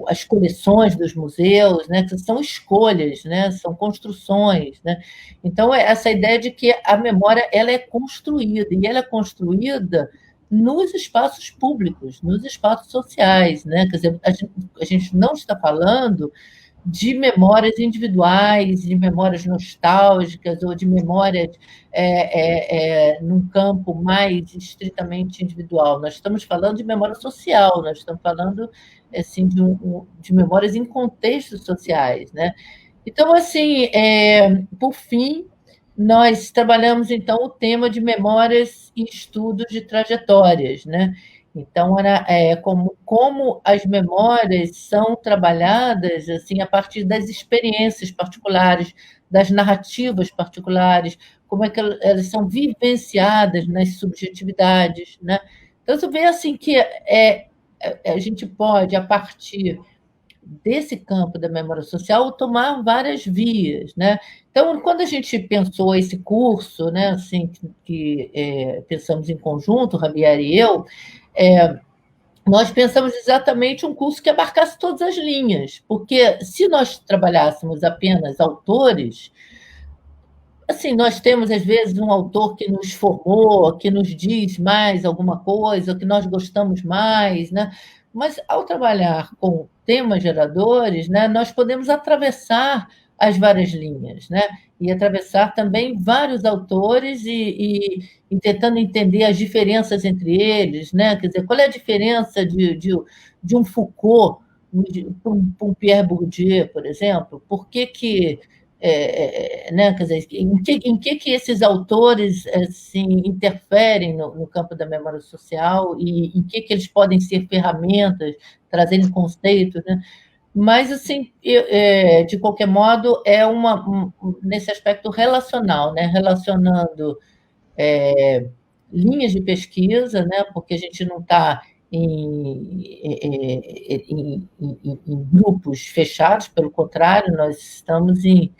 as coleções dos museus, né? Que são escolhas, né? São construções, né? Então, essa ideia de que a memória ela é construída, e ela é construída nos espaços públicos, nos espaços sociais, né? Quer dizer, a gente não está falando de memórias individuais, de memórias nostálgicas ou de memórias num campo mais estritamente individual. Nós estamos falando de memória social, nós estamos falando assim, de memórias em contextos sociais, né? Então, assim, por fim, nós trabalhamos, então, o tema de memórias e estudos de trajetórias, né? Então, como as memórias são trabalhadas assim a partir das experiências particulares, das narrativas particulares, como é que elas são vivenciadas nas subjetividades, né? Então, você vê assim que a gente pode, a partir desse campo da memória social, tomar várias vias, né? Então, quando a gente pensou esse curso, né, assim, que pensamos em conjunto, Javier e eu, nós pensamos exatamente um curso que abarcasse todas as linhas, porque se nós trabalhássemos apenas autores, assim, nós temos, às vezes, um autor que nos formou, que nos diz mais alguma coisa, que nós gostamos mais, né? Mas, ao trabalhar com temas geradores, né, nós podemos atravessar as várias linhas, né? E atravessar também vários autores e tentando entender as diferenças entre eles, né? Quer dizer, qual é a diferença de um Foucault para um Pierre Bourdieu, por exemplo? Por que né? Quer dizer, em que esses autores assim, interferem no campo da memória social e em que eles podem ser ferramentas, trazerem conceitos, né? Mas, assim, de qualquer modo, nesse aspecto relacional, né? Relacionando linhas de pesquisa, né? Porque a gente não está em grupos fechados, pelo contrário, nós estamos em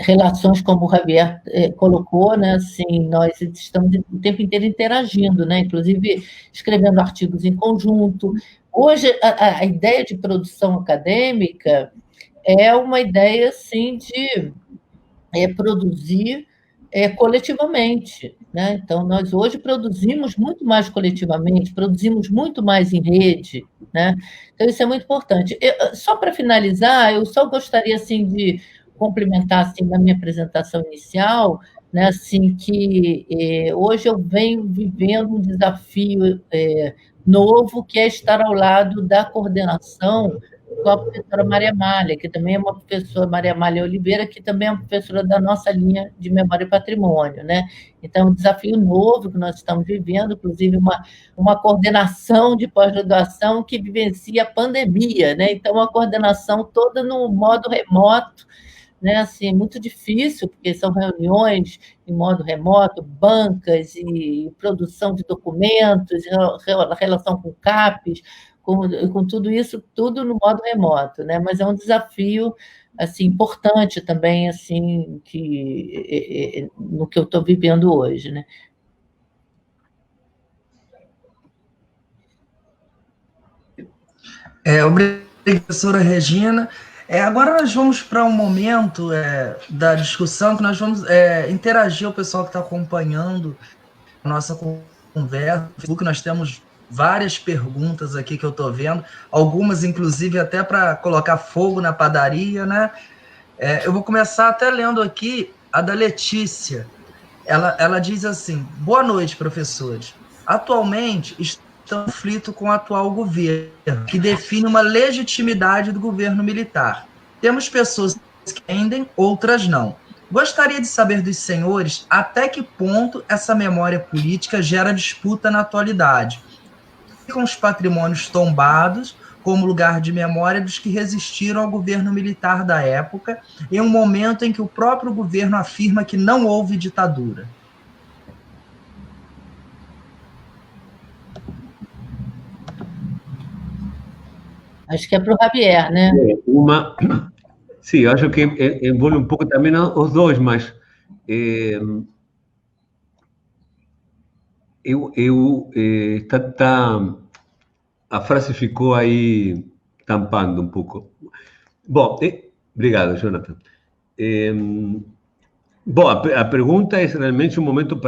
relações, como o Javier colocou, né? Assim, nós estamos o tempo inteiro interagindo, né? Inclusive escrevendo artigos em conjunto. Hoje, a ideia de produção acadêmica é uma ideia assim, de produzir coletivamente, né? Então, nós hoje produzimos muito mais coletivamente, produzimos muito mais em rede, né? Então, isso é muito importante. Só para finalizar, eu só gostaria assim, de complementar assim, na minha apresentação inicial, né, assim, que hoje eu venho vivendo um desafio novo, que é estar ao lado da coordenação com a professora Maria Amália, que também é uma professora, Maria Amália Oliveira, que também é uma professora da nossa linha de Memória e Patrimônio, né? Então, um desafio novo que nós estamos vivendo, inclusive uma coordenação de pós-graduação que vivencia a pandemia, né? Então, uma coordenação toda no modo remoto, né? Assim, muito difícil, porque são reuniões em modo remoto, bancas e produção de documentos, relação com CAPES, com tudo isso, tudo no modo remoto, né? Mas é um desafio assim importante também, assim, no que eu estou vivendo hoje, né? Obrigado, professora Regina. Agora nós vamos para um momento da discussão que nós vamos interagir o pessoal que está acompanhando a nossa conversa. No Facebook nós temos várias perguntas aqui que eu estou vendo, algumas, inclusive, até para colocar fogo na padaria, né? Eu vou começar até lendo aqui a da Letícia. Ela diz assim: boa noite, professores. Atualmente, conflito com o atual governo, que define uma legitimidade do governo militar. Temos pessoas que entendem, outras não. Gostaria de saber dos senhores até que ponto essa memória política gera disputa na atualidade. Ficam os patrimônios tombados como lugar de memória dos que resistiram ao governo militar da época, em um momento em que o próprio governo afirma que não houve ditadura. Acho que é para o Javier, né? Sim, eu acho que envolve um pouco também os dois, mas a frase ficou aí tampando um pouco. Bom, obrigado, Jonathan. Bom, a pergunta é realmente um momento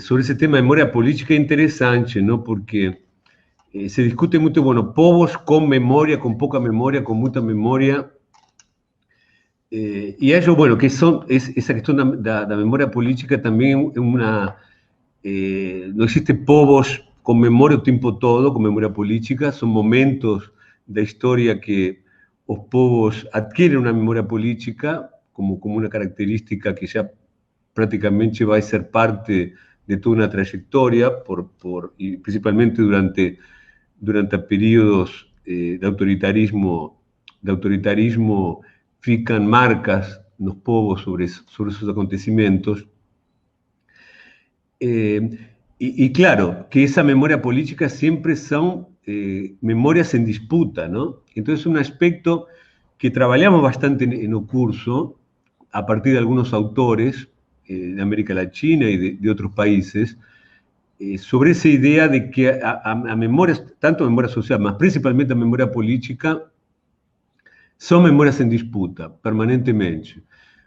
sobre esse tema de memória política interessante, não? Porque se discute muito, bueno, povos com memória, com pouca memória, com muita memória. E acho, bueno, que essa questão da memória política também é uma... não existe povos com memória o tempo todo, com memória política, são momentos da história que os povos adquirem uma memória política como uma característica que já praticamente vai ser parte de toda uma trajetória, e principalmente durante períodos de autoritarismo, ficam marcas nos povos sobre esos acontecimentos. Y claro, que esa memoria política siempre son memorias en disputa, ¿no? Entonces, un aspecto que trabajamos bastante en el curso, a partir de algunos autores de América Latina y de otros países, sobre esa idea de que a memorias, tanto a memoria social, más principalmente a memoria política, son memorias en disputa, permanentemente.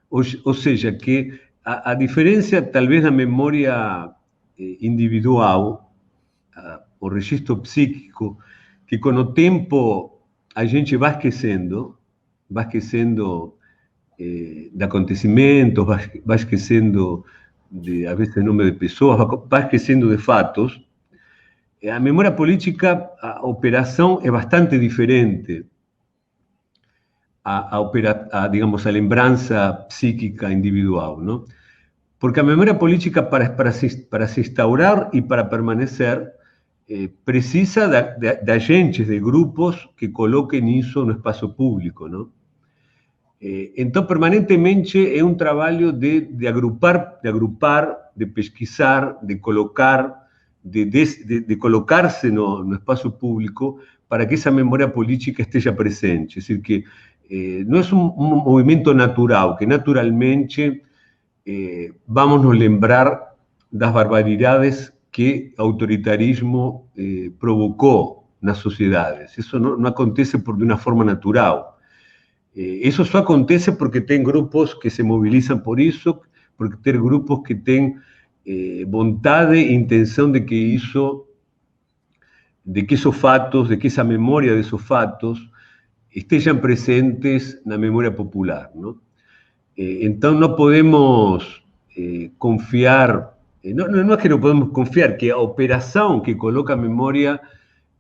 O sea, que a diferencia tal vez da memória individual, o registro psíquico, que com o tempo a gente vai esquecendo de acontecimentos, vai esquecendo a veces nome de pessoas, vai esquecendo de fatos. A memória política, a operação é bastante diferente digamos, a lembrança psíquica individual, ¿no? Porque a memória política, para se instaurar e para permanecer, precisa de agentes, de grupos que coloquem isso no espaço público, ¿no? Então, permanentemente, é um trabalho de agrupar, de pesquisar, de colocar, de colocar-se no espaço público para que essa memória política esteja presente. Es decir, que no es un movimiento natural, que naturalmente vamos nos lembrar das barbaridades que o autoritarismo provocou nas sociedades. Isso não acontece de uma forma natural. Isso só acontece porque tem grupos que se mobilizam por isso, porque tem grupos que têm vontade e intenção de que esos fatos, de que esa memoria de esos fatos estejam presentes na memória popular, ¿no? Então não podemos confiar, não é que não podemos confiar, que a operação que coloca a memória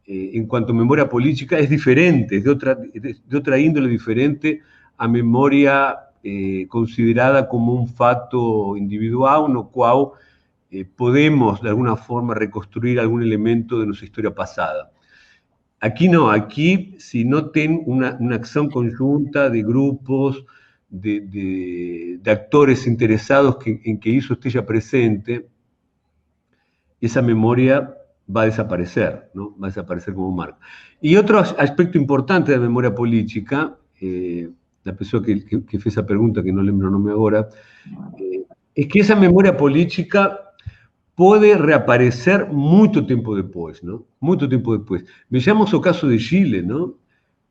en cuanto a memoria política es diferente, es de otra índole diferente a memoria considerada como un fato individual, no cual podemos de alguna forma reconstruir algún elemento de nuestra historia pasada. Aquí no, aquí si no ten una acción conjunta de grupos, de actores interesados en que eso esté presente, esa memoria va a desaparecer, ¿no? Va a desaparecer como marca. Y otro aspecto importante de la memoria política, la persona que fez esa pregunta, que no lembro el nombre ahora, es que esa memoria política puede reaparecer mucho tiempo después, ¿no? Mucho tiempo después. Veamos el caso de Chile, ¿no?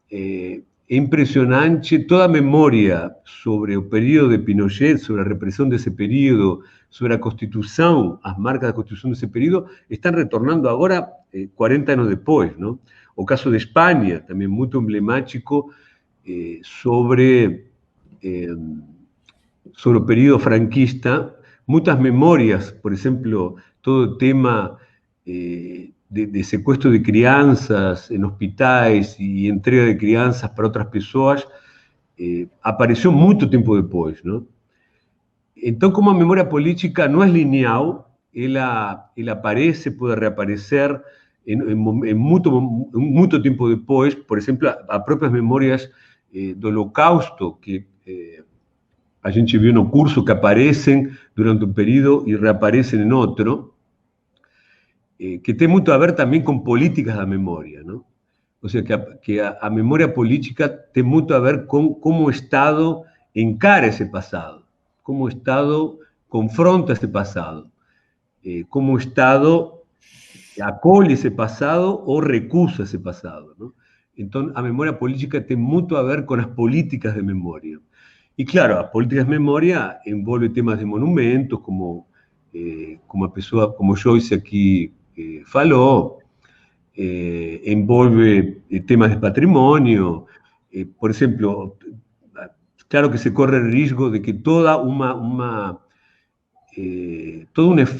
Es impresionante toda memoria sobre el periodo de Pinochet, sobre la represión de ese periodo, sobre la Constitución, las marcas de la Constitución de ese periodo, están retornando ahora 40 años después, ¿no? O caso de España, también muy emblemático, sobre el periodo franquista, muchas memorias, por ejemplo, todo el tema de sequestro de crianças em hospitais e entrega de crianças para outras pessoas, apareceu muito tempo depois, não? Então, como a memória política não é lineal, ela aparece, pode reaparecer em muito tempo depois. Por exemplo, as próprias memórias do Holocausto, que a gente viu no curso, que aparecem durante um período e reaparecem em outro, que tem muito a ver também com políticas da memória, não? Ou seja, que a memória política tem muito a ver com como o Estado encara esse passado, como o Estado confronta esse passado, como o Estado acolhe esse passado ou recusa esse passado, não? Então, a memória política tem muito a ver com as políticas de memória. E, claro, as políticas de memória envolvem temas de monumentos, como a pessoa, como Joyce aqui falou, envolve temas de patrimônio. Por exemplo, claro que se corre o risco de que todo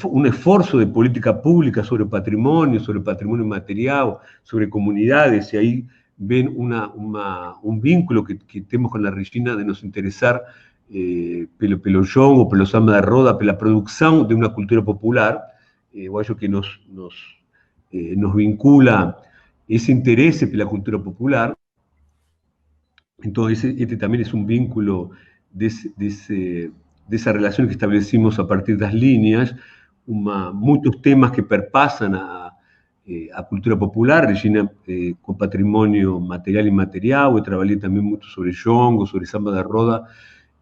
um esforço de política pública sobre o patrimônio material, sobre comunidades, e aí vem um vínculo que temos com a Regina de nos interessar pelo jongo, pelo samba da roda, pela produção de uma cultura popular. Eu acho que nos vincula esse interesse pela cultura popular. Então, este também é um vínculo dessa relação que estabelecimos a partir das linhas, muitos temas que perpassam a cultura popular. Regina, com patrimônio material e imaterial, eu trabalhei também muito sobre jongo, sobre samba da roda,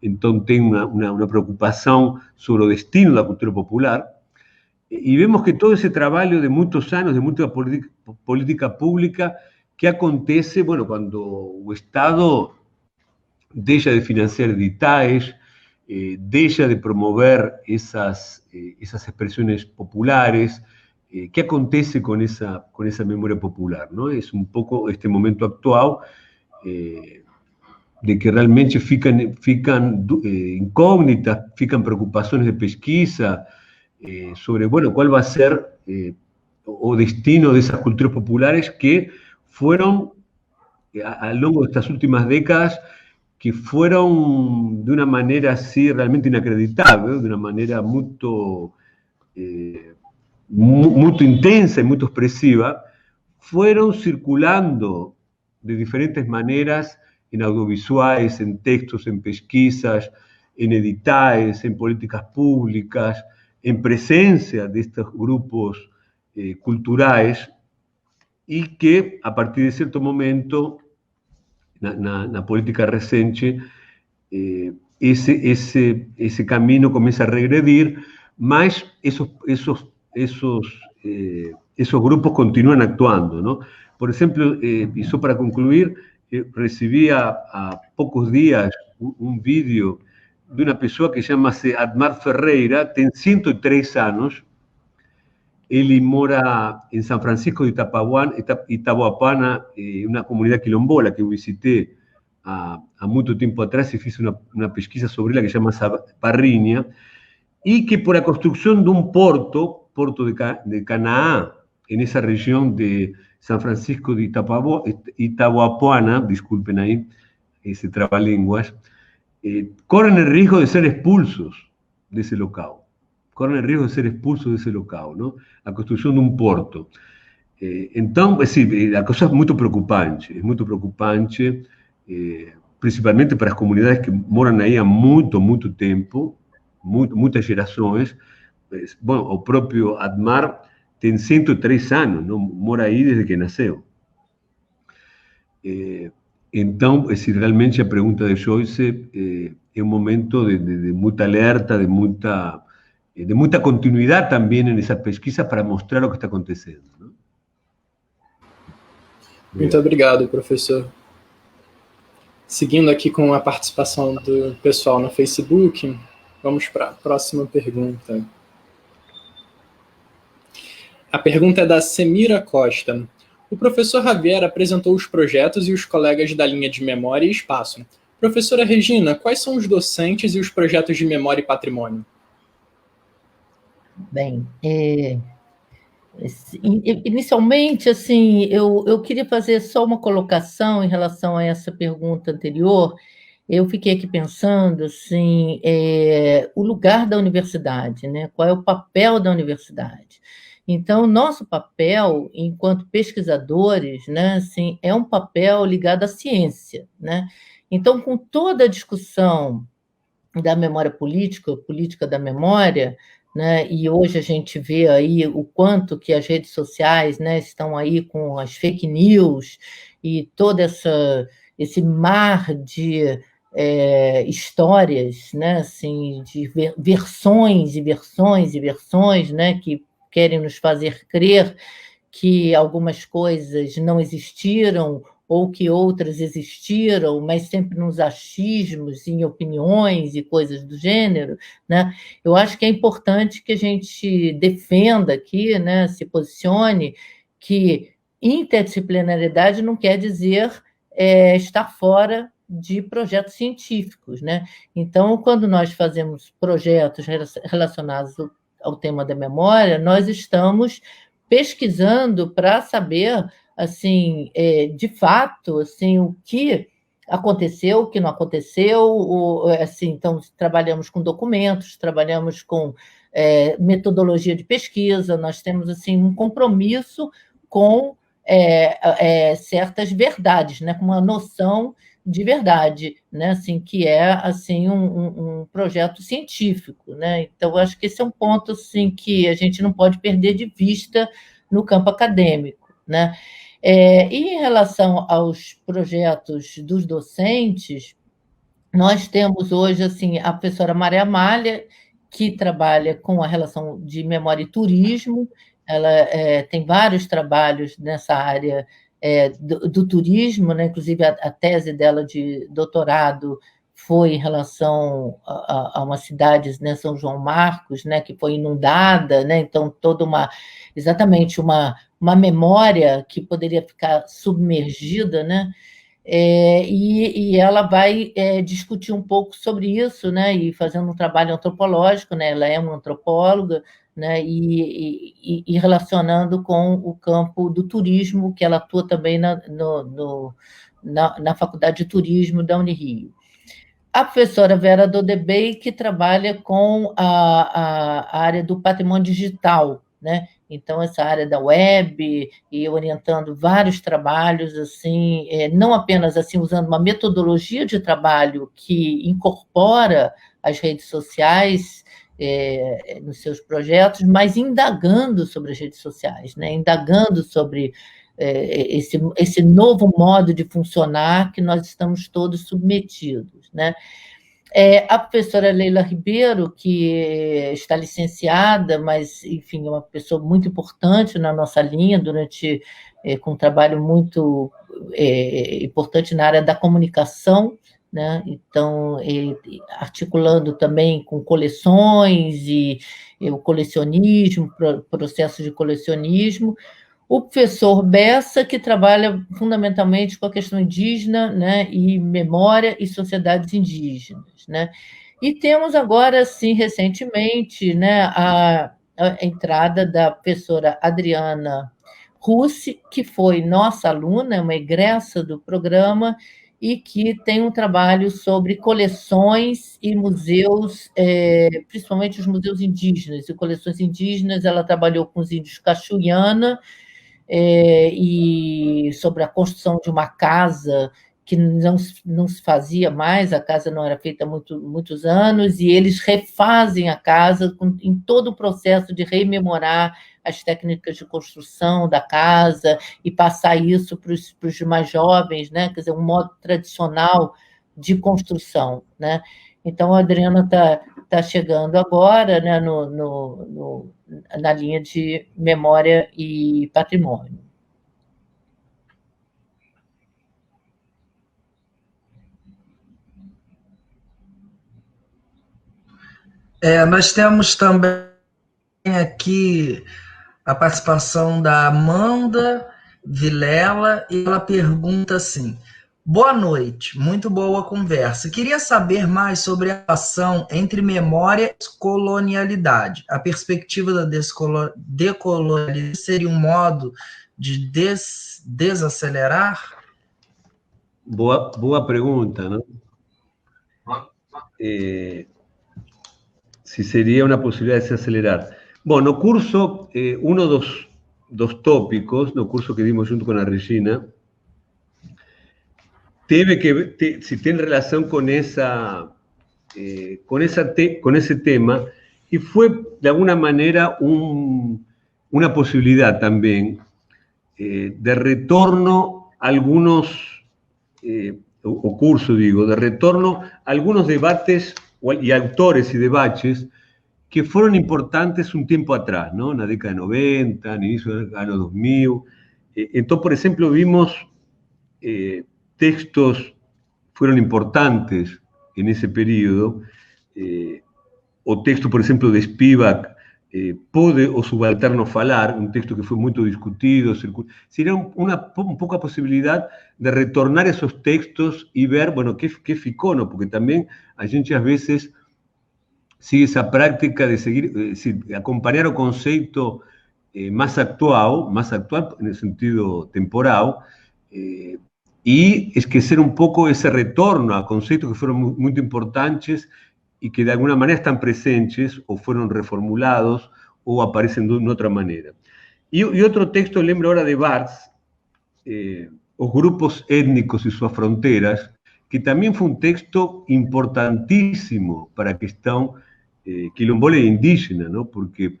então tem uma preocupação sobre o destino da cultura popular. E vemos que todo esse trabalho de muitos anos, de muita política pública, que acontece, bueno, quando o Estado deixa de financiar editais, deixa de promover essas expressões populares. ¿Qué acontece con esa memoria popular, ¿no? Es un poco este momento actual de que realmente fican incógnitas, fican preocupaciones de pesquisa sobre, bueno, cuál va a ser o destino de esas culturas populares que fueron, a lo largo de estas últimas décadas, que fueron de una manera así realmente inacreditable, de una manera muy intensa y muy expresiva, fueron circulando de diferentes maneras en audiovisuales, en textos, en pesquisas, en editais, en políticas públicas, en presencia de estos grupos culturales, y que a partir de cierto momento, na política recente, esse camino começa a regredir, mas esos grupos continúan actuando, ¿no? Por ejemplo, y solo para concluir, recibí há poucos dias um vídeo de uma pessoa que chama-se Admar Ferreira, tem 103 anos, ele mora em São Francisco de Itaboapana, uma comunidade quilombola que eu visitei há muito tempo atrás e fiz uma pesquisa sobre ela que chama Parrinha, e que por a construção de um porto de Canaã, nessa região de São Francisco de Itaboapana, desculpem aí esse trava-línguas, correm o risco de ser expulsos desse local. Correm o risco de ser expulsos desse local, não? A construção de um porto. Então, assim, a coisa é muito preocupante, principalmente para as comunidades que moram aí há muito tempo, muitas gerações. Bom, o próprio Admar tem 103 anos, não? Mora aí desde que nasceu. Então, realmente a pergunta de Joyce é um momento de muita alerta, de muita continuidade também nessa pesquisa para mostrar o que está acontecendo, não? Muito obrigado, professor. Seguindo aqui com a participação do pessoal no Facebook, vamos para a próxima pergunta. A pergunta é da Semira Costa. O professor Javier apresentou os projetos e os colegas da linha de Memória e Espaço. Professora Regina, quais são os docentes e os projetos de memória e patrimônio? Bem, Inicialmente, assim, eu queria fazer só uma colocação em relação a essa pergunta anterior. Eu fiquei aqui pensando, assim, o lugar da universidade, né? Qual é o papel da universidade? Então, nosso papel, enquanto pesquisadores, né, assim, é um papel ligado à ciência, né? Então, com toda a discussão da memória política, política da memória, né? E hoje a gente vê aí o quanto que as redes sociais, né, estão aí com as fake news e esse mar de histórias, né, assim, de versões e versões e versões, né, que querem nos fazer crer que algumas coisas não existiram ou que outras existiram, mas sempre nos achismos, em opiniões e coisas do gênero, né? Eu acho que é importante que a gente defenda aqui, né, se posicione, que interdisciplinaridade não quer dizer estar fora de projetos científicos, né? Então, quando nós fazemos projetos relacionados ao tema da memória, nós estamos pesquisando para saber, assim, de fato, assim, o que aconteceu, o que não aconteceu, assim, então trabalhamos com documentos, trabalhamos com metodologia de pesquisa, nós temos assim um compromisso com certas verdades, né, com uma noção de verdade, né, assim, que é assim um projeto científico, né? Então, eu acho que esse é um ponto assim que a gente não pode perder de vista no campo acadêmico, né? E em relação aos projetos dos docentes, nós temos hoje assim a professora Maria Amália, que trabalha com a relação de memória e turismo. Ela tem vários trabalhos nessa área do turismo, né? Inclusive a tese dela de doutorado foi em relação a uma cidade, né, São João Marcos, né, que foi inundada, né? Então exatamente uma memória que poderia ficar submergida, né? E ela vai discutir um pouco sobre isso, né? E fazendo um trabalho antropológico, né? Ela é uma antropóloga, né, e relacionando com o campo do turismo, que ela atua também na Faculdade de Turismo da Unirio. A professora Vera Dodebey, que trabalha com a área do patrimônio digital, né? Então, essa área da web, e orientando vários trabalhos, assim, não apenas assim usando uma metodologia de trabalho que incorpora as redes sociais nos seus projetos, mas indagando sobre as redes sociais, né? Indagando sobre esse novo modo de funcionar que nós estamos todos submetidos, né? A professora Leila Ribeiro, que está licenciada, mas, enfim, é uma pessoa muito importante na nossa linha, com um trabalho muito importante na área da comunicação, né? Então, articulando também com coleções e o colecionismo, processo de colecionismo. O professor Bessa, que trabalha fundamentalmente com a questão indígena, né, e memória e sociedades indígenas, né? E temos agora, sim, recentemente, né, a entrada da professora Adriana Russi, que foi nossa aluna, uma egressa do programa, e que tem um trabalho sobre coleções e museus, principalmente os museus indígenas e coleções indígenas. Ela trabalhou com os índios Cachuiana, e sobre a construção de uma casa que não se fazia mais, a casa não era feita há muitos anos, e eles refazem a casa em todo o processo de rememorar as técnicas de construção da casa e passar isso para os mais jovens, né? Quer dizer, um modo tradicional de construção, né? Então, a Adriana está chegando agora, né, na linha de memória e patrimônio. Nós temos também aqui a participação da Amanda Vilela, e ela pergunta assim: Boa noite, muito boa conversa. Queria saber mais sobre a relação entre memória e colonialidade. A perspectiva da decolonialidade seria um modo de desacelerar? Boa pregunta, ¿no? Si sería una posibilidad de desacelerar. Bueno, no curso uno dos tópicos, no curso que dimos junto con la Regina, si tiene relación con con ese tema, y fue de alguna manera una posibilidad también de retorno a algunos, o curso digo, de retorno a algunos debates y autores y debates que fueron importantes un tiempo atrás, ¿no? En la década de 90, en el inicio del año 2000. Entonces, por ejemplo, vimos textos fueron importantes en ese periodo, o texto, por exemplo, de Spivak, Pode o Subalterno Falar, um texto que foi muito discutido, seria um pouco a possibilidade de retornar esses textos e ver, bueno, que ficou, não? Porque também a gente, às vezes, sigue essa prática de seguir, acompanhar o conceito mais atual no sentido temporal, y esquecer un poco ese retorno a conceptos que fueron muy importantes y que de alguna manera están presentes o fueron reformulados o aparecen de una otra manera. Y otro texto, lembro ahora de Barthes, Los grupos étnicos y sus fronteras, que también fue un texto importantísimo para a questão quilombola e indígena, ¿no? Porque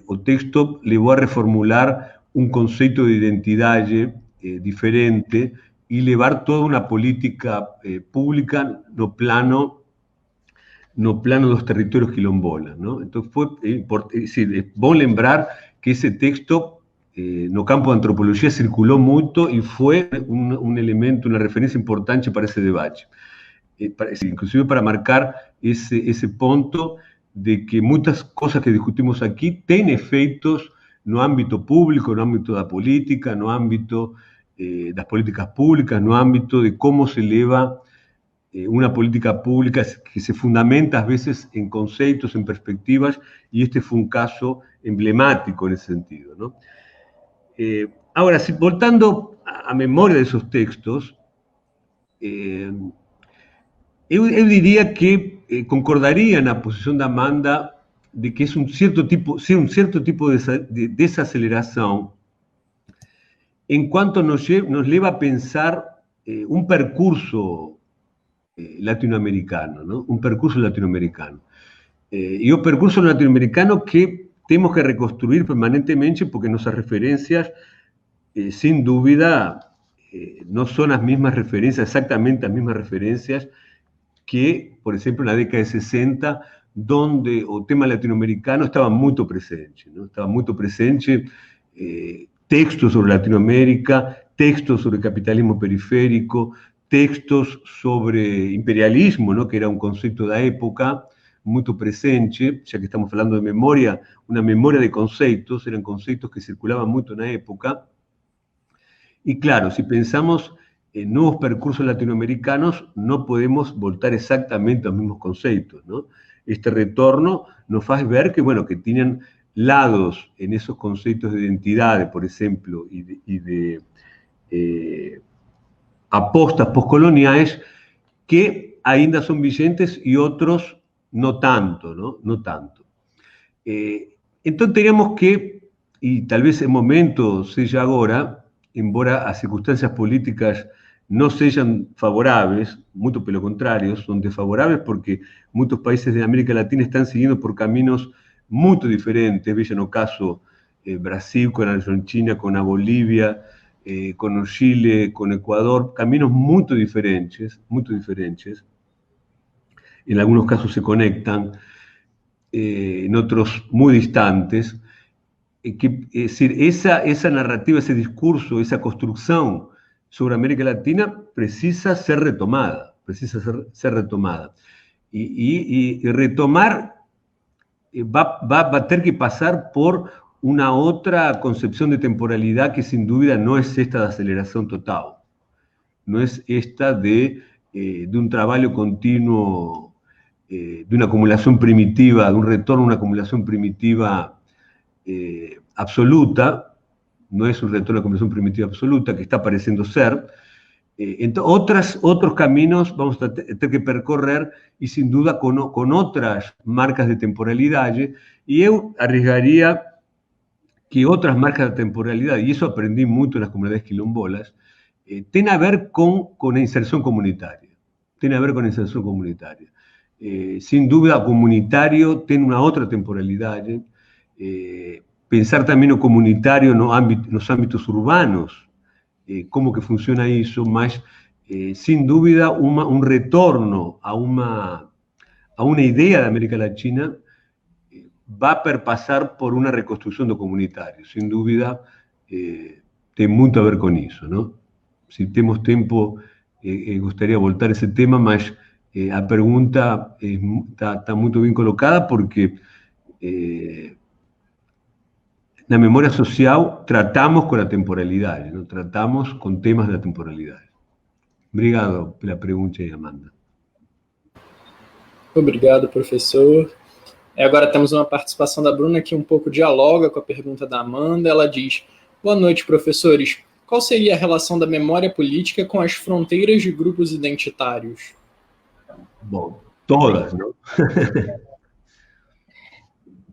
o texto llevó a reformular un concepto de identidade diferente y llevar toda una política pública no plano de los territorios quilombolas, ¿no? Entonces es bueno lembrar que ese texto no campo de antropología circuló mucho y fue un elemento, una referencia importante para ese debate. Inclusive para marcar ese punto de que muchas cosas que discutimos aquí tienen efectos no ámbito público, no ámbito da política, no ámbito das políticas públicas, no ámbito de cómo se eleva una política pública que se fundamenta a veces en conceptos, en perspectivas, y este fue un caso emblemático en ese sentido, ¿no? Ahora, voltando a memoria de esos textos, yo diría que concordaría en la posición de Amanda de que es un cierto tipo de desaceleración en cuanto nos lleva a pensar un percurso latinoamericano, ¿no? Un percurso latinoamericano. Y un percurso latinoamericano que tenemos que reconstruir permanentemente porque nuestras referencias, sin duda, no son las mismas referencias, exactamente las mismas referencias que, por ejemplo, en la década de 60, donde el tema latinoamericano estaba muy presente, ¿no? Estaba muy presente textos sobre Latinoamérica, textos sobre capitalismo periférico, textos sobre imperialismo, ¿no? Que era un concepto de la época muy presente, ya que estamos hablando de memoria, una memoria de conceptos, eran conceptos que circulaban mucho en la época. Y claro, si pensamos en nuevos percursos latinoamericanos, no podemos voltar exactamente a los mismos conceptos, ¿no? Este retorno nos hace ver que, bueno, que tienen lados en esos conceptos de identidad, por ejemplo, y de apostas postcoloniales que ainda son vigentes y otros no tanto, ¿no? No tanto. Entonces teníamos que, y tal vez el momento sea ahora, embora las circunstancias políticas no sean favorables, mucho pelo contrario, son desfavorables porque muchos países de América Latina están siguiendo por caminos muy diferentes, vean el caso Brasil con Argentina, con a Bolivia, con Chile, con Ecuador, caminos muy diferentes, en algunos casos se conectan, en otros muy distantes, es decir, esa narrativa, ese discurso, esa construcción sobre América Latina precisa ser retomada, y retomar va a tener que pasar por una otra concepción de temporalidad que sin duda no es esta de aceleración total. no es esta de un trabajo continuo, de una acumulación primitiva, de un retorno a una acumulación primitiva absoluta, no es un retorno a la acumulación primitiva absoluta, que está pareciendo ser. Otros caminos vamos a tener que percorrer, y sin duda con otras marcas de temporalidad, y yo arriesgaría que otras marcas de temporalidad, y eso aprendí mucho en las comunidades quilombolas, tiene a ver con la inserción comunitaria. Tiene a ver con la inserción comunitaria. Sin duda, comunitario tiene una otra temporalidad. Pensar también lo comunitario en los ámbitos urbanos, cómo que funciona eso, más sin duda un retorno a una idea de América Latina va a perpasar por una reconstrucción do comunitario. Sin duda, tiene mucho a ver con eso, ¿no? Si tenemos tiempo, gustaría voltar ese tema, mas la pregunta está muy bien colocada, porque la memoria social tratamos con la temporalidad, ¿no? Tratamos con temas de la temporalidad. Obrigado pela pergunta aí, Amanda. Obrigado, professor. Agora temos uma participação da Bruna que um pouco dialoga com a pergunta da Amanda. Ela diz: boa noite, professores. Qual seria a relação da memória política com as fronteiras de grupos identitários? Bom, todas, não?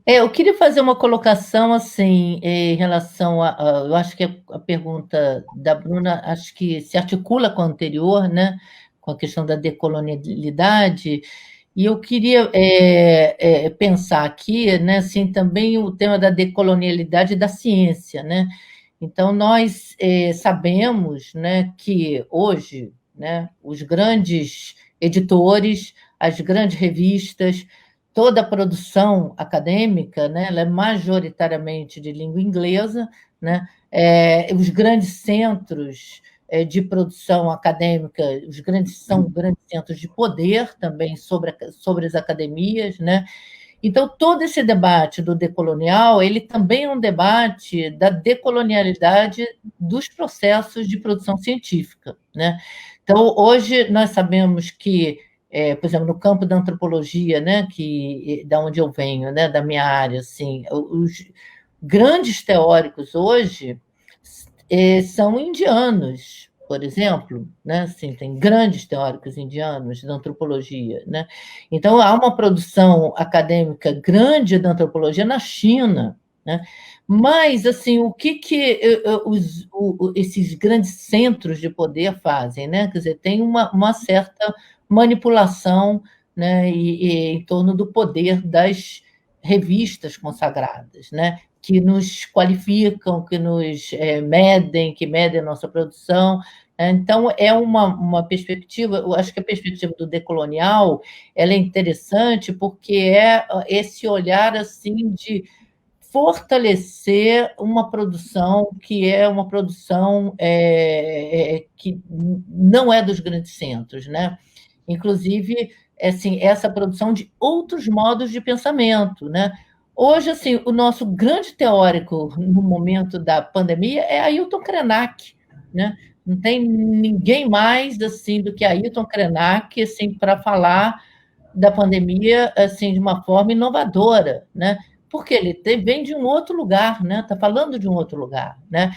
Eu queria fazer uma colocação assim em relação eu acho que a pergunta da Bruna acho que se articula com a anterior, né, com a questão da decolonialidade, e eu queria pensar aqui, né, assim, também o tema da decolonialidade da ciência, né? Então nós sabemos, né, que hoje, né, os grandes editores, as grandes revistas, toda a produção acadêmica, né, ela é majoritariamente de língua inglesa, né, os grandes centros de produção acadêmica, são grandes centros de poder também sobre as academias, né? Então, todo esse debate do decolonial, ele também é um debate da decolonialidade dos processos de produção científica, né? Então, hoje nós sabemos que por exemplo, no campo da antropologia, né, da onde eu venho, né, da minha área, assim, os grandes teóricos hoje são indianos, por exemplo, né, assim, tem grandes teóricos indianos da antropologia, né? Então há uma produção acadêmica grande da antropologia na China, né? Mas assim, o que esses grandes centros de poder fazem, né? Quer dizer, tem uma certa manipulação, né, em torno do poder das revistas consagradas, né, que nos qualificam, que nos medem, que medem a nossa produção. Então, é uma perspectiva, eu acho que a perspectiva do decolonial ela é interessante porque é esse olhar assim, de fortalecer uma produção que é uma produção que não é dos grandes centros, né? Inclusive, assim, essa produção de outros modos de pensamento, né? Hoje, assim, o nosso grande teórico no momento da pandemia é Ailton Krenak, né? Não tem ninguém mais assim do que Ailton Krenak, assim, para falar da pandemia assim de uma forma inovadora, né? Porque ele vem de um outro lugar, né? Está falando de um outro lugar, né?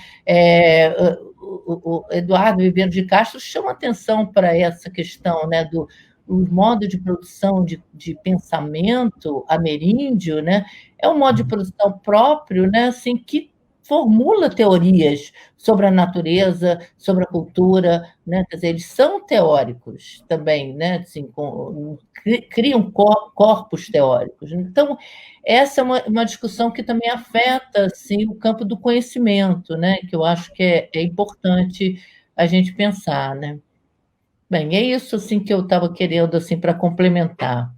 O Eduardo Ribeiro de Castro chama atenção para essa questão, né, do modo de produção de pensamento ameríndio, né? É um modo de produção próprio, né, assim, que formula teorias sobre a natureza, sobre a cultura, né? Quer dizer, eles são teóricos também, né? Assim, criam corpos teóricos. Então, essa é uma discussão que também afeta assim, o campo do conhecimento, né? Que eu acho que é importante a gente pensar, né? Bem, é isso assim, que eu estava querendo assim, para complementar.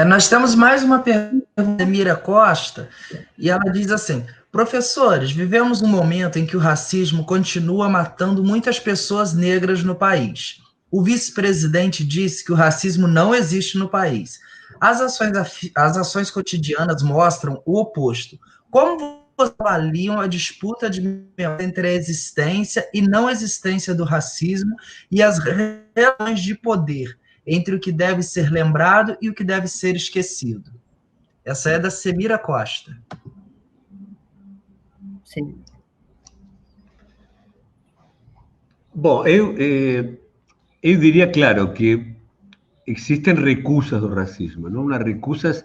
Nós temos mais uma pergunta da Mira Costa, e ela diz assim: professores, vivemos um momento em que o racismo continua matando muitas pessoas negras no país. O vice-presidente disse que o racismo não existe no país. As ações cotidianas mostram o oposto. Como avaliam a disputa de memória entre a existência e não existência do racismo e as relações de poder entre o que deve ser lembrado e o que deve ser esquecido. Essa é da Semira Costa. Sim. Bom, eu diria, claro, que existem recusas do racismo, não? Umas recusas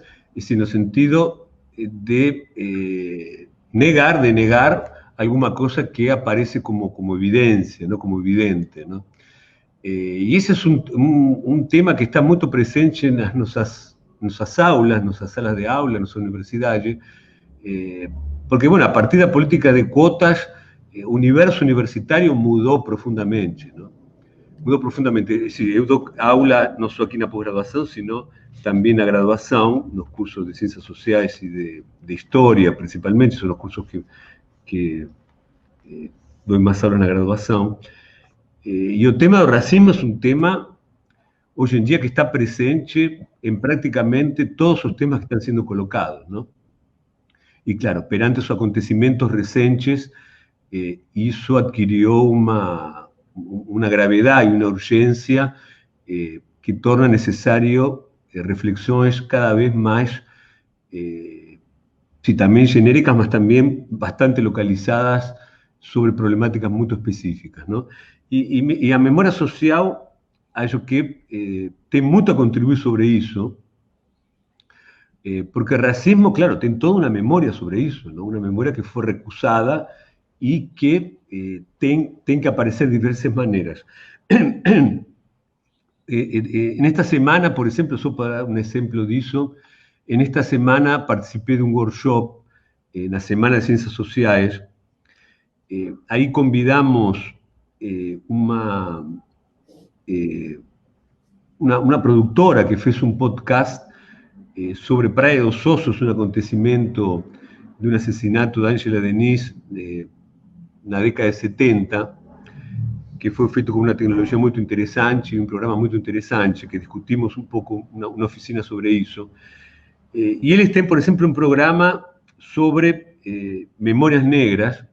no sentido de negar alguma coisa que aparece como evidência, ¿no? Como evidente, ¿no? Y ese es un tema que está muy presente en nuestras aulas, nuestras salas de aula, en nuestras universidades, porque, bueno, a partir de la política de cuotas, o universo universitario mudou profundamente, ¿no? Mudou profundamente. Es decir, eu dou aula não só aqui na pós-graduação, sino também na graduação, nos cursos de Ciências Sociais e de História, principalmente, são os cursos que dou mais aulas na graduação. E o tema do racismo é um tema, hoje em dia, que está presente em praticamente todos os temas que estão sendo colocados, não? E, claro, perante os acontecimentos recentes, isso adquiriu uma gravidade e uma urgência que torna necessário reflexões cada vez mais, sí, também genéricas, mas também bastante localizadas sobre problemáticas muito específicas, não? E a memória social, acho que tem muito a contribuir sobre isso, porque o racismo, claro, tem toda uma memória sobre isso, não? Uma memória que foi recusada e que tem que aparecer de diversas maneiras. Nesta semana, por exemplo, só para dar um exemplo disso, nesta semana participei de um workshop na Semana de Ciências Sociais. Aí convidamos uma produtora que fez um podcast sobre Praia dos Ossos, um acontecimento de um assassinato de Angela Denis na década de 70, que foi feito com uma tecnologia muito interessante, um programa muito interessante, que discutimos um pouco na oficina sobre isso. E eles têm, por exemplo, um programa sobre memórias negras,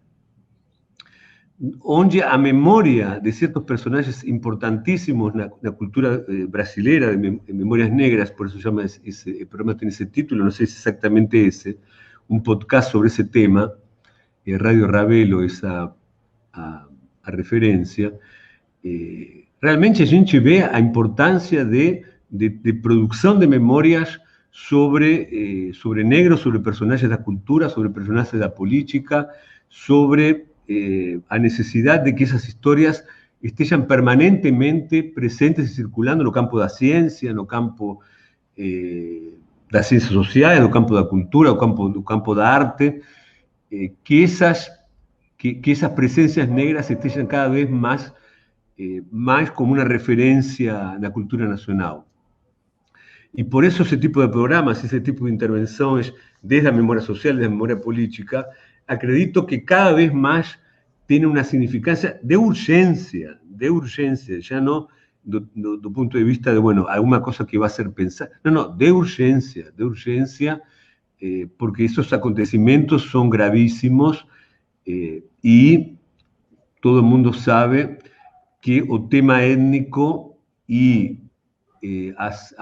onde a memória de certos personagens importantíssimos na cultura brasileira, de memórias negras, por isso chama esse programa, tem esse título, não sei se exatamente esse, um podcast sobre esse tema, Radio Ravelo, essa a referência. Realmente a gente vê a importância de produção de memórias sobre negros, sobre personagens da cultura, sobre personagens da política, sobre a necessidade de que essas histórias estejam permanentemente presentes e circulando no campo da ciência, no campo das ciências sociais, no campo da cultura, no campo da arte, que essas presencias negras estejam cada vez mais como uma referência na cultura nacional. E por isso esse tipo de programas, esse tipo de intervenções, desde a memória social, desde a memória política, acredito que cada vez mais tem uma significância de urgência, já não do ponto de vista de, bueno, alguma coisa que vai ser pensada, não, de urgência, porque esses acontecimentos são gravíssimos e todo mundo sabe que o tema étnico e as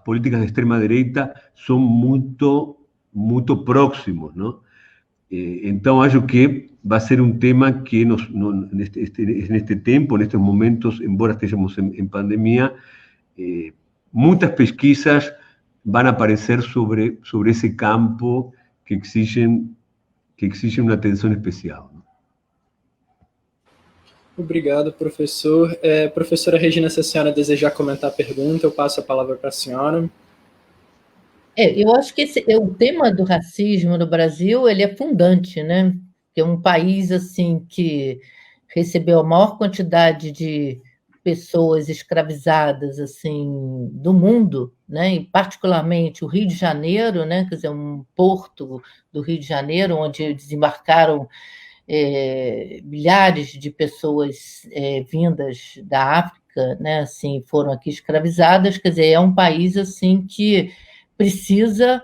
políticas de extrema-direita são muito próximos, não? Então, acho que vai ser um tema que neste tempo, nestes momentos, embora estejamos em pandemia, muitas pesquisas vão aparecer sobre esse campo que exigem uma atenção especial. Obrigado, professor. Professora Regina, se a senhora desejar comentar a pergunta, eu passo a palavra para a senhora. Eu acho que o tema do racismo no Brasil, ele é fundante, né? Que é um país assim que recebeu a maior quantidade de pessoas escravizadas assim do mundo, né? E particularmente o Rio de Janeiro, né? Quer dizer, um porto do Rio de Janeiro onde desembarcaram milhares de pessoas vindas da África, né? Assim, foram aqui escravizadas. Quer dizer, é um país assim que precisa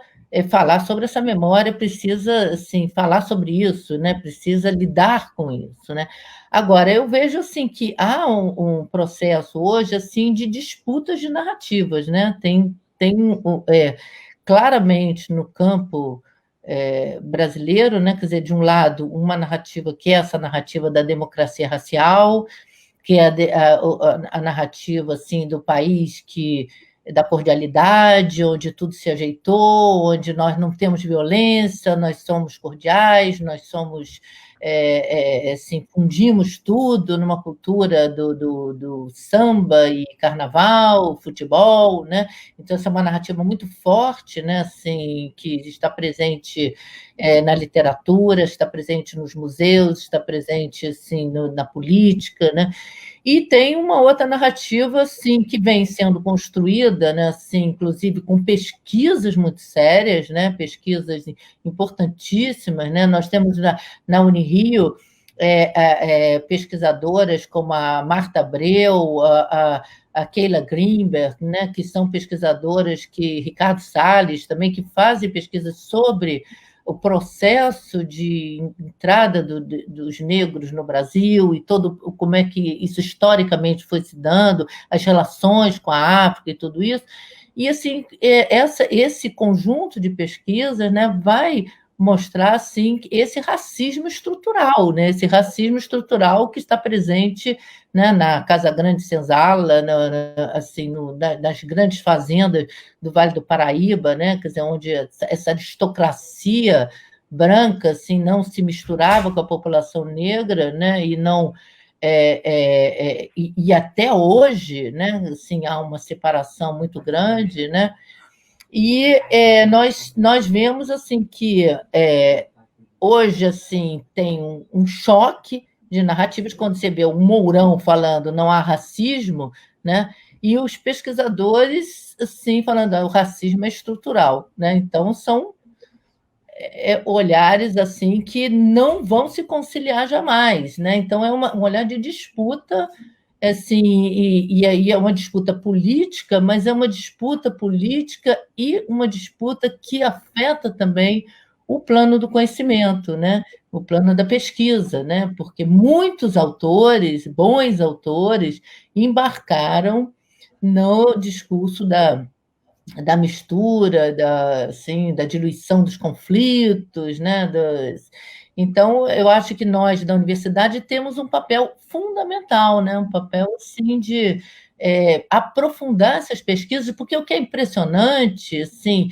falar sobre essa memória, precisa, assim, falar sobre isso, né? Precisa lidar com isso, né? Agora, eu vejo, assim, que há um processo hoje, assim, de disputas de narrativas, né? Claramente, no campo brasileiro, né? Quer dizer, de um lado, uma narrativa que é essa narrativa da democracia racial, que é a narrativa, assim, do país da cordialidade, onde tudo se ajeitou, onde nós não temos violência, nós somos cordiais, nós somos, assim, fundimos tudo numa cultura do samba e carnaval, futebol, né? Então, essa é uma narrativa muito forte, né? Assim, que está presente na literatura, está presente nos museus, está presente, assim, na política, né? E tem uma outra narrativa, assim, que vem sendo construída, né, assim, inclusive com pesquisas muito sérias, né, pesquisas importantíssimas, né? Nós temos na Unirio pesquisadoras como a Marta Abreu, a Keila Greenberg, né, que são pesquisadoras Ricardo Salles também, que fazem pesquisas sobre o processo de entrada dos negros no Brasil e como é que isso historicamente foi se dando, as relações com a África e tudo isso. E, assim, esse conjunto de pesquisas, né, vai mostrar, assim, esse racismo estrutural, né, esse racismo estrutural que está presente, né, na Casa Grande Senzala, assim, nas grandes fazendas do Vale do Paraíba, né, quer dizer, onde essa aristocracia branca, assim, não se misturava com a população negra, né, e não e até hoje, né, assim, há uma separação muito grande, né, e nós vemos, assim, que hoje, assim, tem um choque de narrativas, quando você vê o Mourão falando não há racismo, né? E os pesquisadores, assim, falando o racismo é estrutural, né? Então, são olhares, assim, que não vão se conciliar jamais, né? Então, é um olhar de disputa, assim, e aí é uma disputa política, mas é uma disputa política e uma disputa que afeta também o plano do conhecimento, né? O plano da pesquisa, né? Porque muitos autores, bons autores, embarcaram no discurso da mistura, assim, da diluição dos conflitos, né? Então, eu acho que nós, da universidade, temos um papel fundamental, né? Um papel, assim, de aprofundar essas pesquisas, porque o que é impressionante, assim,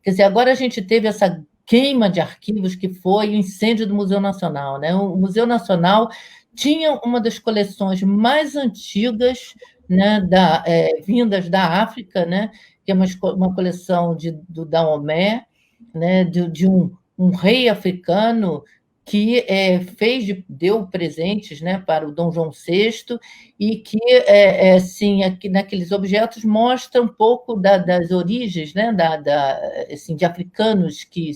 quer dizer, agora a gente teve essa queima de arquivos que foi o incêndio do Museu Nacional, né? O Museu Nacional tinha uma das coleções mais antigas, né, vindas da África, né? Que é uma coleção do Dahomey, né, de um rei africano que deu presentes, né, para o Dom João VI, e que, assim, aqui, naqueles objetos mostra um pouco das origens, né, assim, de africanos que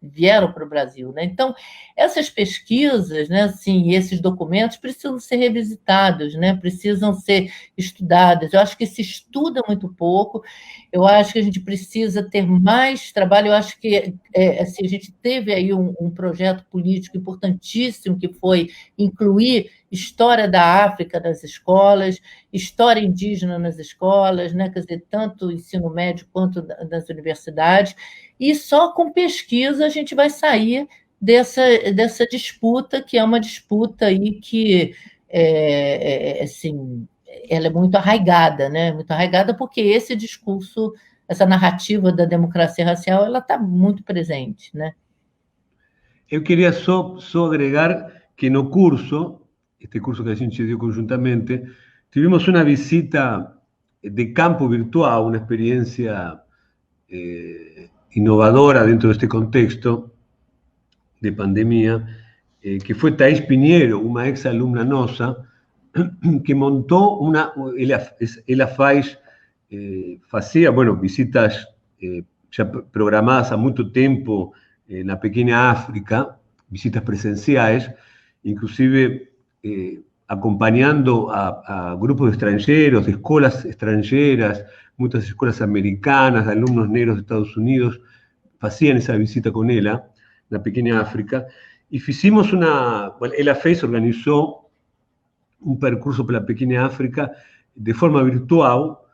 vieram para o Brasil, né? Então, essas pesquisas, né, assim, esses documentos precisam ser revisitados, né, precisam ser estudados. Eu acho que se estuda muito pouco, eu acho que a gente precisa ter mais trabalho. Eu acho que assim, a gente teve aí um projeto político importantíssimo, que foi incluir história da África nas escolas, história indígena nas escolas, né? Quer dizer, tanto o ensino médio quanto nas universidades, e só com pesquisa a gente vai sair dessa disputa, que é uma disputa aí que, assim, ela é muito arraigada, né? Muito arraigada, porque esse discurso, essa narrativa da democracia racial, ela está muito presente, né? Eu queria só agregar que no curso, este curso que a gente dio conjuntamente, tivemos una visita de campo virtual, una experiencia innovadora dentro de este contexto de pandemia, que fue Thais Pinheiro, una ex alumna nosa, que montó ella hacía, bueno, visitas ya programadas a mucho tiempo en la pequeña África, visitas presenciales, inclusive acompañando a grupos de extranjeros, de escuelas extranjeras, muchas escuelas americanas, de alumnos negros de Estados Unidos, fazían esa visita con ella, la pequeña África, y hicimos ella organizó un percurso por la pequeña África de forma virtual.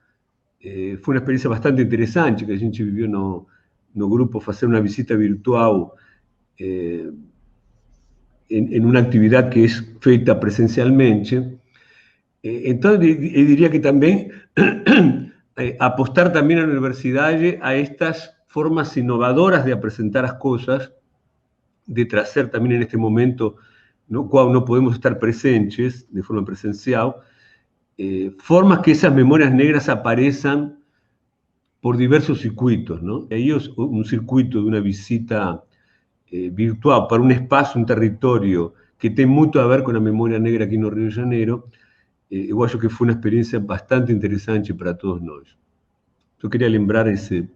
Foi uma experiência bastante interessante, que a gente viveu no grupo fazer uma visita virtual em uma atividade que é feita presencialmente. Então, eu diria que também apostar também na universidade a estas formas inovadoras de apresentar as coisas, de trazer também neste momento no qual não podemos estar presentes de forma presencial, formas que esas memorias negras apareçam por diversos circuitos, ¿no? Aí um circuito de uma visita virtual para um espaço, um território que tem muito a ver com a memória negra aqui no Rio de Janeiro, eu acho que foi uma experiência bastante interessante para todos nós. Eu queria lembrar essa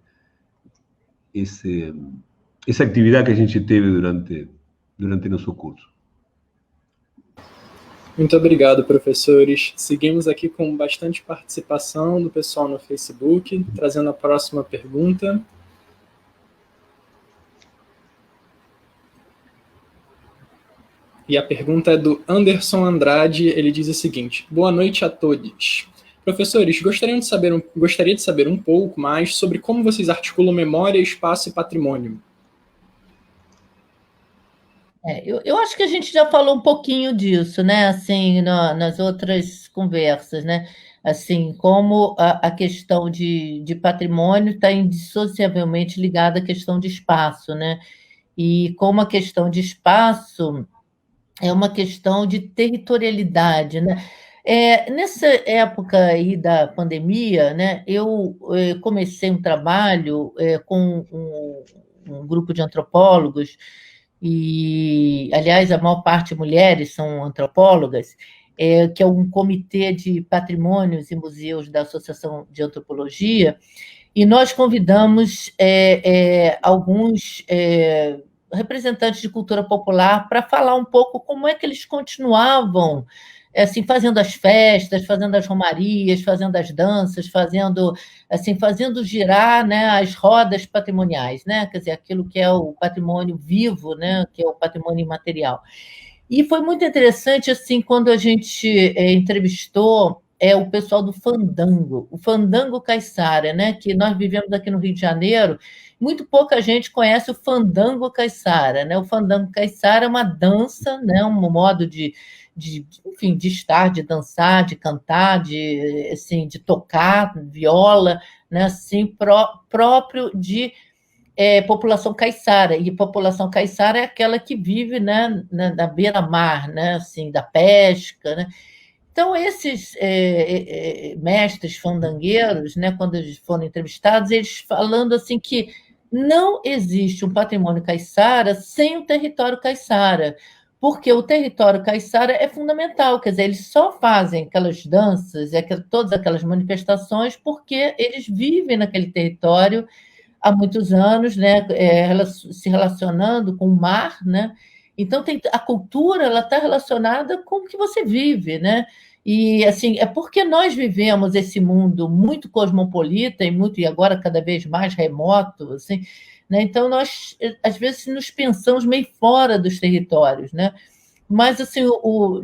atividade que a gente teve durante nosso curso. Muito obrigado, professores. Seguimos aqui com bastante participação do pessoal no Facebook, trazendo a próxima pergunta. E a pergunta é do Anderson Andrade. Ele diz o seguinte: boa noite a todos. Professores, gostaria de saber um pouco mais sobre como vocês articulam memória, espaço e patrimônio. Eu acho que a gente já falou um pouquinho disso, né? Assim, nas outras conversas, né? Assim, como a questão de patrimônio está indissociavelmente ligada à questão de espaço, né? E como a questão de espaço é uma questão de territorialidade, né? Nessa época aí da pandemia, né? Eu comecei um trabalho com um grupo de antropólogos. E, aliás, a maior parte de mulheres são antropólogas, que é um comitê de patrimônios e museus da Associação de Antropologia, e nós convidamos alguns representantes de cultura popular para falar um pouco como é que eles continuavam assim, fazendo as festas, fazendo as romarias, fazendo as danças, fazendo girar, né, as rodas patrimoniais, né? Quer dizer, aquilo que é o patrimônio vivo, né, que é o patrimônio imaterial. E foi muito interessante, assim, quando a gente entrevistou o pessoal do Fandango, o Fandango Caiçara, né, que nós vivemos aqui no Rio de Janeiro. Muito pouca gente conhece o Fandango Caiçara, né? O Fandango Caiçara é uma dança, né, um modo enfim, de estar, de dançar, de cantar, de tocar viola, né, assim, próprio de população caiçara. E população caiçara é aquela que vive, né, na beira-mar, né, assim, da pesca, né? Então, esses mestres fandangueiros, né, quando eles foram entrevistados, eles falando assim que não existe um patrimônio caiçara sem o território caiçara, porque o território caiçara é fundamental, quer dizer, eles só fazem aquelas danças, todas aquelas manifestações, porque eles vivem naquele território há muitos anos, né, se relacionando com o mar, né? Então, a cultura ela está relacionada com o que você vive, né? E, assim, é porque nós vivemos esse mundo muito cosmopolita e agora cada vez mais remoto, assim, né? Então, nós, às vezes, nos pensamos meio fora dos territórios, né? Mas, assim,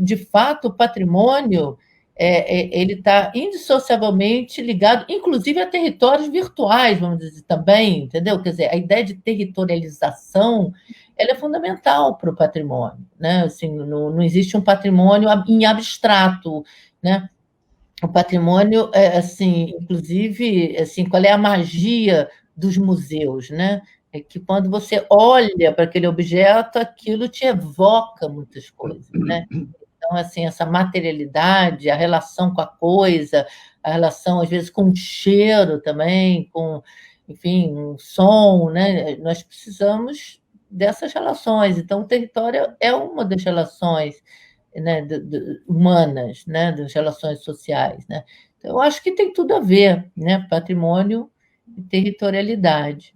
de fato, o patrimônio ele está indissociavelmente ligado, inclusive, a territórios virtuais, vamos dizer, também, entendeu? Quer dizer, a ideia de territorialização ela é fundamental para o patrimônio, né? Assim, não existe um patrimônio em abstrato, né? O patrimônio, assim, inclusive, assim, qual é a magia dos museus, né? É que quando você olha para aquele objeto, aquilo te evoca muitas coisas, né? Então, assim, essa materialidade, a relação com a coisa, a relação, às vezes, com o cheiro também, com, enfim, um som, né? Nós precisamos dessas relações. Então, o território é uma das relações, né, humanas, né, das relações sociais, né? Então, eu acho que tem tudo a ver, né? Patrimônio e territorialidade.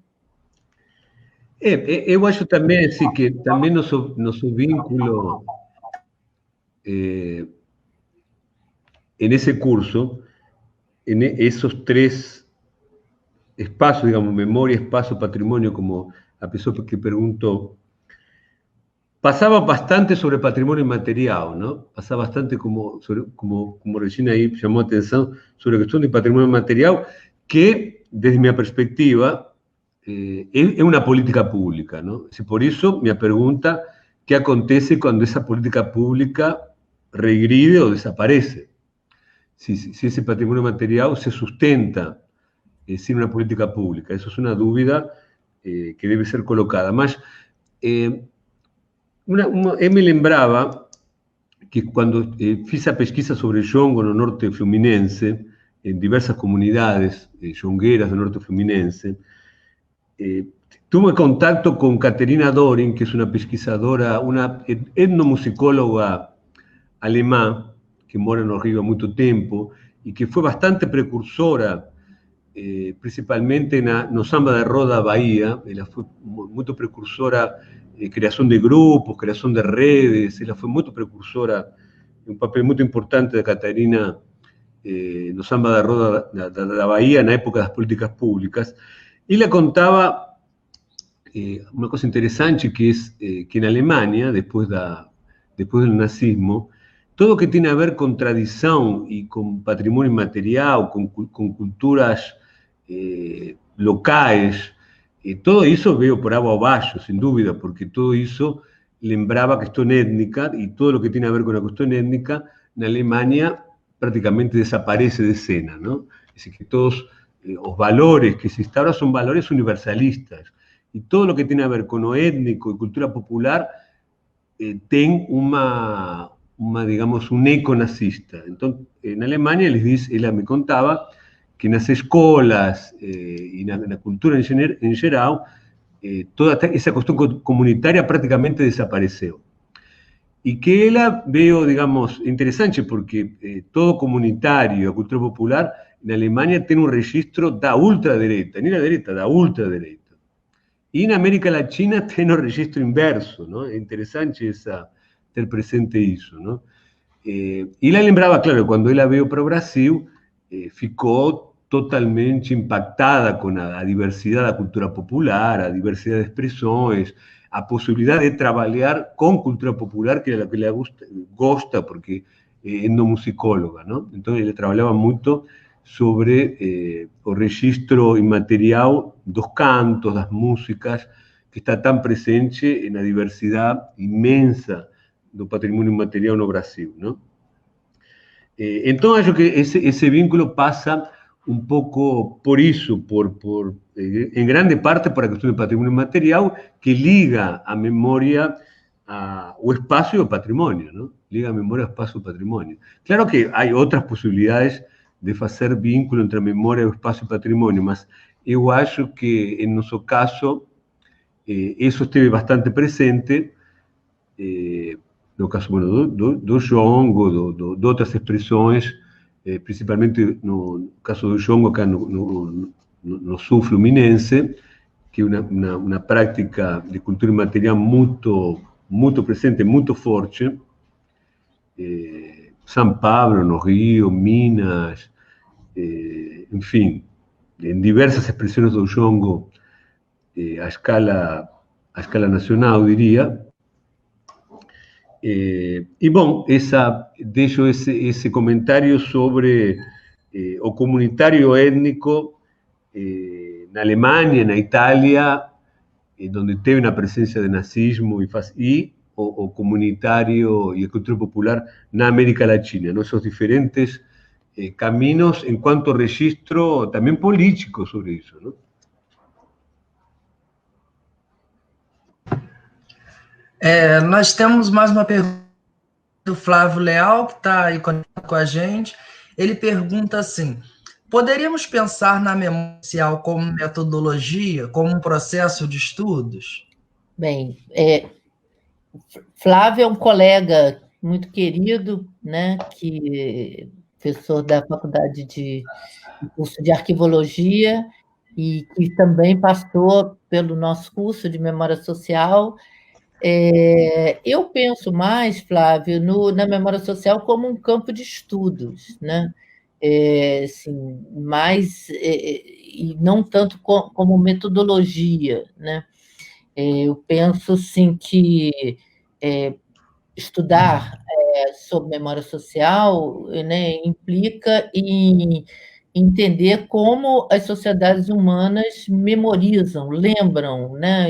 Eu acho também assim, que também nosso vínculo en ese curso, en esos tres espacio, digamos, memoria, espacio, patrimonio, como a pessoa que perguntou, pasaba bastante sobre patrimonio inmaterial, ¿no? Pasaba bastante, como Regina ahí llamó atención, sobre la cuestión de patrimonio inmaterial, que, desde mi perspectiva, es una política pública, ¿no? Por eso, mi pregunta, ¿qué acontece cuando esa política pública regride o desaparece? Si ese patrimonio material se sustenta sin una política pública. Eso es una duda que debe ser colocada. Mas, me lembrava que quando fiz a pesquisa sobre jongo no norte fluminense, em diversas comunidades jongueiras do norte fluminense, tuve contacto com Caterina Dorin, que é uma pesquisadora, uma etnomusicóloga alemã, que mora no Rio há muito tempo, e que foi bastante precursora, principalmente no samba de roda Bahia. Ela foi muito precursora criação de grupos, criação de redes. Ela foi muito precursora, um papel muito importante da Catarina no samba da roda da Bahia, na época das políticas públicas. E ela contava uma coisa interessante, que é que na Alemanha, depois do nazismo, todo que tem a ver com tradição e com patrimônio imaterial, com culturas locais, todo isso veio por água abaixo, sem dúvida, porque todo isso lembrava a questão étnica, e todo o que tem a ver com a questão étnica, na Alemanha, praticamente desaparece de cena, não? É que todos os valores que se instauram são valores universalistas, e todo o que tem a ver com o étnico e cultura popular tem digamos, eco nazista. Então, na Alemanha, ela me contava que nas escolas e na cultura em geral, toda essa questão comunitária praticamente desapareceu. E que ela veio, digamos, interessante, porque todo comunitário e a cultura popular na Alemanha tem registro da ultradireita, nem da direita, da ultradireita. E na América Latina tem o registro inverso, não? É interessante ter presente isso, não? E ela lembrava, claro, quando ela veio para o Brasil, ficou totalmente impactada com a diversidade da cultura popular, a diversidade de expressões, a possibilidade de trabalhar com cultura popular, que é o que ela gosta, porque é etnomusicóloga, não? Então, ela trabalhava muito sobre o registro imaterial dos cantos, das músicas, que está tão presente na diversidade imensa do patrimônio imaterial no Brasil, não? Então, acho que esse vínculo passa um pouco por isso, em grande parte por a questão do patrimônio material, que liga a memória ao espaço e ao patrimônio, não? Liga a memória ao espaço e ao patrimônio. Claro que há outras possibilidades de fazer vínculo entre a memória, o espaço e o patrimônio, mas eu acho que, em nosso caso, isso esteve bastante presente, no caso, bueno, do jongo, de outras expressões, principalmente no caso do jongo, acá no sul fluminense, que é uma prática de cultura imaterial muito presente, muito forte. São Paulo, no Rio, Minas, enfim, em diversas expressões do jongo a escala nacional, diria. E, bom, deixo esse comentário sobre o comunitário étnico na Alemanha, na Itália, onde teve uma presença de nazismo, e o comunitário e a cultura popular na América Latina, esses diferentes caminhos enquanto registro também político sobre isso, não? Nós temos mais uma pergunta do Flávio Leal, que está aí conectado com a gente. Ele pergunta assim: poderíamos pensar na memória social como metodologia, como um processo de estudos? Bem, Flávio é um colega muito querido, né, que professor da faculdade de curso de arquivologia e que também passou pelo nosso curso de memória social. Eu penso mais, Flávio, na memória social como um campo de estudos, né? Assim, mas e não tanto como metodologia, né? Eu penso, sim, que estudar sobre memória social, né, implica em entender como as sociedades humanas memorizam, lembram, né,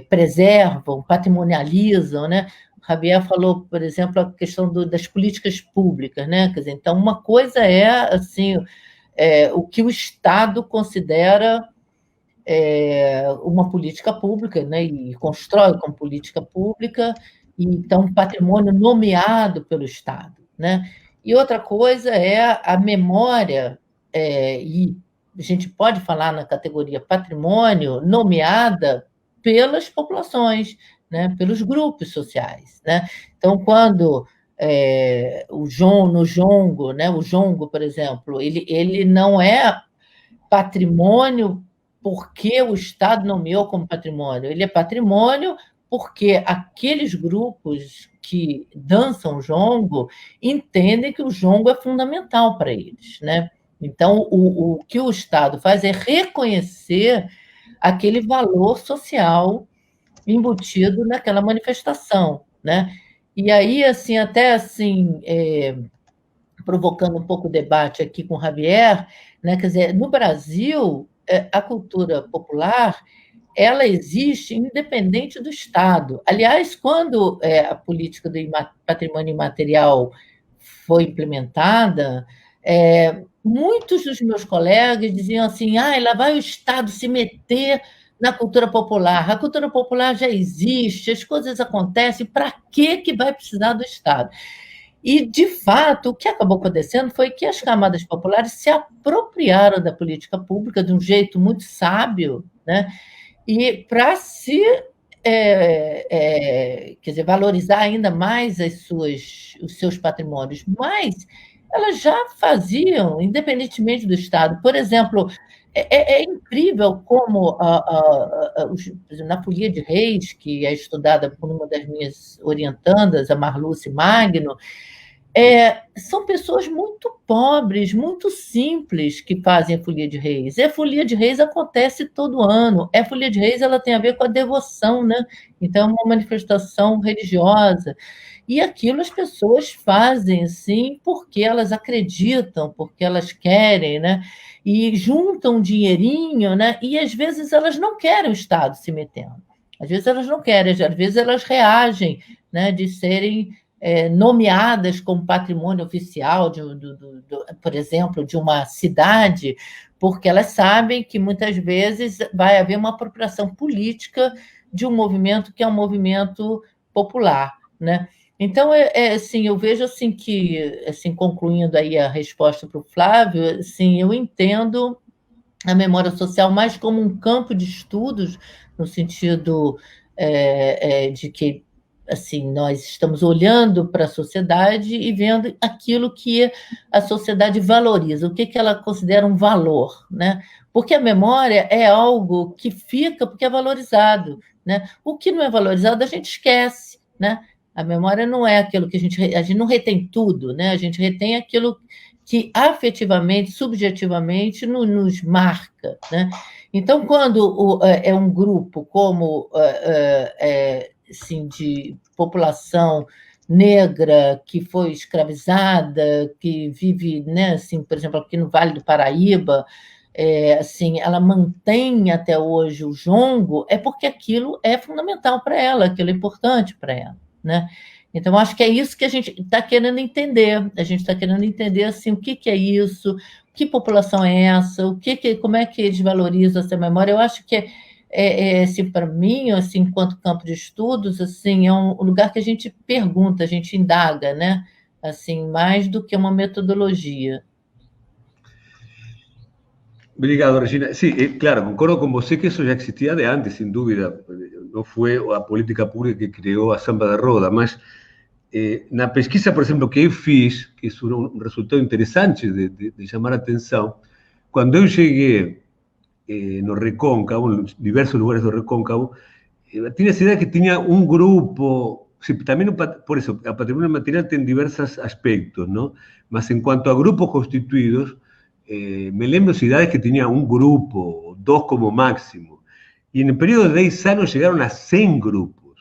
preservam, patrimonializam, né? O Javier falou, por exemplo, a questão das políticas públicas, né? Quer dizer, então, uma coisa é assim, o que o Estado considera uma política pública, né? E constrói como política pública, e então patrimônio nomeado pelo Estado, né? E outra coisa é a memória, e a gente pode falar na categoria patrimônio nomeada pelas populações, né? Pelos grupos sociais, né? Então, quando no jongo, né? O jongo, por exemplo, ele não é patrimônio porque o Estado nomeou como patrimônio. Ele é patrimônio porque aqueles grupos que dançam jongo entendem que o jongo é fundamental para eles, né? Então, o que o Estado faz é reconhecer aquele valor social embutido naquela manifestação, né? E aí, assim, até assim, provocando um pouco o debate aqui com o Javier, né? Quer dizer, no Brasil, a cultura popular ela existe independente do Estado. Aliás, quando a política do patrimônio imaterial foi implementada, muitos dos meus colegas diziam assim: lá vai o Estado se meter na cultura popular. A cultura popular já existe, as coisas acontecem, para que vai precisar do Estado? E, de fato, o que acabou acontecendo foi que as camadas populares se apropriaram da política pública de um jeito muito sábio, né? E para se quer dizer, valorizar ainda mais os seus patrimônios, mas elas já faziam, independentemente do Estado. Por exemplo, é incrível como na Folia de Reis, que é estudada por uma das minhas orientandas, a Marluce Magno, são pessoas muito pobres, muito simples que fazem a Folia de Reis. E a Folia de Reis acontece todo ano. A Folia de Reis ela tem a ver com a devoção, né? Então, é uma manifestação religiosa. E aquilo as pessoas fazem, sim, porque elas acreditam, porque elas querem, né? E juntam um dinheirinho, né? E, às vezes, elas não querem o Estado se metendo. Às vezes, elas não querem. Às vezes, elas reagem, né? De serem nomeadas como patrimônio oficial, por exemplo, de uma cidade, porque elas sabem que muitas vezes vai haver uma apropriação política de um movimento que é um movimento popular, né? Então, assim, eu vejo assim que, assim, concluindo aí a resposta para o Flávio, assim, eu entendo a memória social mais como um campo de estudos, no sentido de que assim, nós estamos olhando para a sociedade e vendo aquilo que a sociedade valoriza, o que ela considera um valor, né? Porque a memória é algo que fica porque é valorizado, né? O que não é valorizado a gente esquece, né? A memória não é aquilo que a gente não retém tudo, né? A gente retém aquilo que afetivamente, subjetivamente nos marca, né? Então, quando é um grupo como assim, de população negra que foi escravizada, que vive, né, assim, por exemplo, aqui no Vale do Paraíba, assim, ela mantém até hoje o jongo, é porque aquilo é fundamental para ela, aquilo é importante para ela, né? Então, acho que é isso que a gente está querendo entender. A gente está querendo entender assim, o que é isso, que população é essa, como é que eles valorizam essa memória. Eu acho que assim, para mim, assim, enquanto campo de estudos, assim, é um lugar que a gente pergunta, a gente indaga, né? Assim, mais do que uma metodologia. Obrigado, Regina. Sí, claro, concordo con você que eso ya existía de antes, sin dúvida. No fue a política pública que creó a samba de roda, mas na pesquisa, por exemplo, que eu fiz, que é um resultado interessante de chamar a atenção, quando eu cheguei no Recôncavo, en diversos lugares do Recôncavo, tinha essa ideia que tinha um grupo, também, por isso, a patrimônio material tem diversos aspectos, não? Mas em quanto a grupos constituídos, me lembro cidades que tenían un grupo, 2 como máximo, y en el periodo de 10 años llegaron a 100 grupos,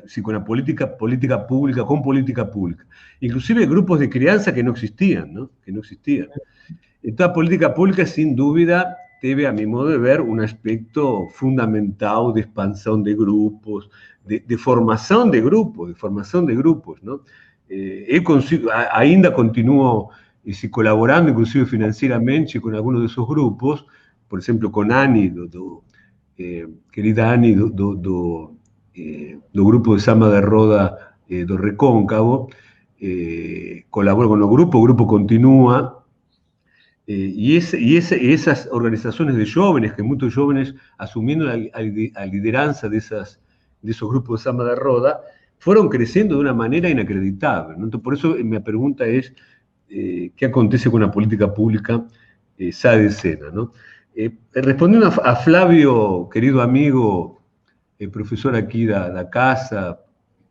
sí, con la política pública, con política pública. Inclusive grupos de crianza que no existían, ¿no? Que no existían. Entonces, la política pública, sin duda, debe, a mi modo de ver, un aspecto fundamental de expansión de grupos, de formación de grupos, ¿no? Ainda continuo colaborando, inclusive financieramente, con algunos de esos grupos, por ejemplo, con Ani, querida Ani, do grupo de Samba de Roda do Recôncavo, colaboro con los grupos, el grupo continúa, y esas organizaciones de jóvenes, que muchos jóvenes asumiendo la lideranza de esos grupos de Samba de Roda, fueron creciendo de una manera inacreditable, ¿no? Entonces, por eso mi pregunta es, ¿qué acontece con la política pública esa de escena, ¿no? Respondiendo a Flavio, querido amigo, profesor aquí de la casa,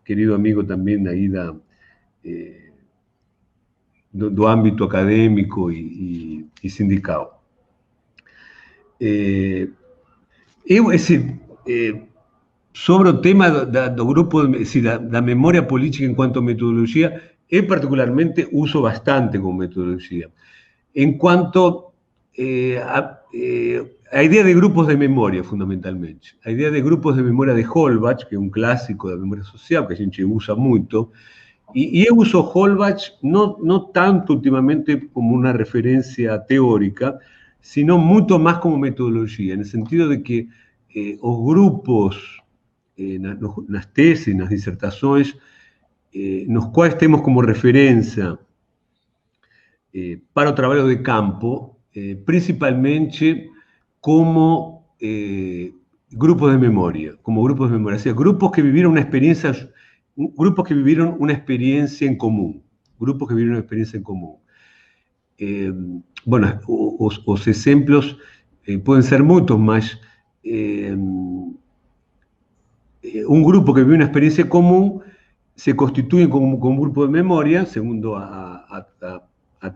querido amigo también ahí do ámbito acadêmico e sindical. Sobre o tema do grupo, da memória política enquanto metodologia, eu particularmente uso bastante como metodologia. Enquanto a ideia de grupos de memória, fundamentalmente. A ideia de grupos de memória de Holbach, que é um clássico da memória social, que a gente usa muito, y yo uso Holbach no tanto últimamente como una referencia teórica, sino mucho más como metodología, en el sentido de que los grupos, las tesis, las disertaciones, nos cuales tenemos como referencia para el trabajo de campo, principalmente como grupos de memoria, o sea, grupos que vivieron una experiencia en común, bueno, los ejemplos pueden ser muchos, mas un grupo que vive una experiencia común se constituye como un grupo de memoria, segundo a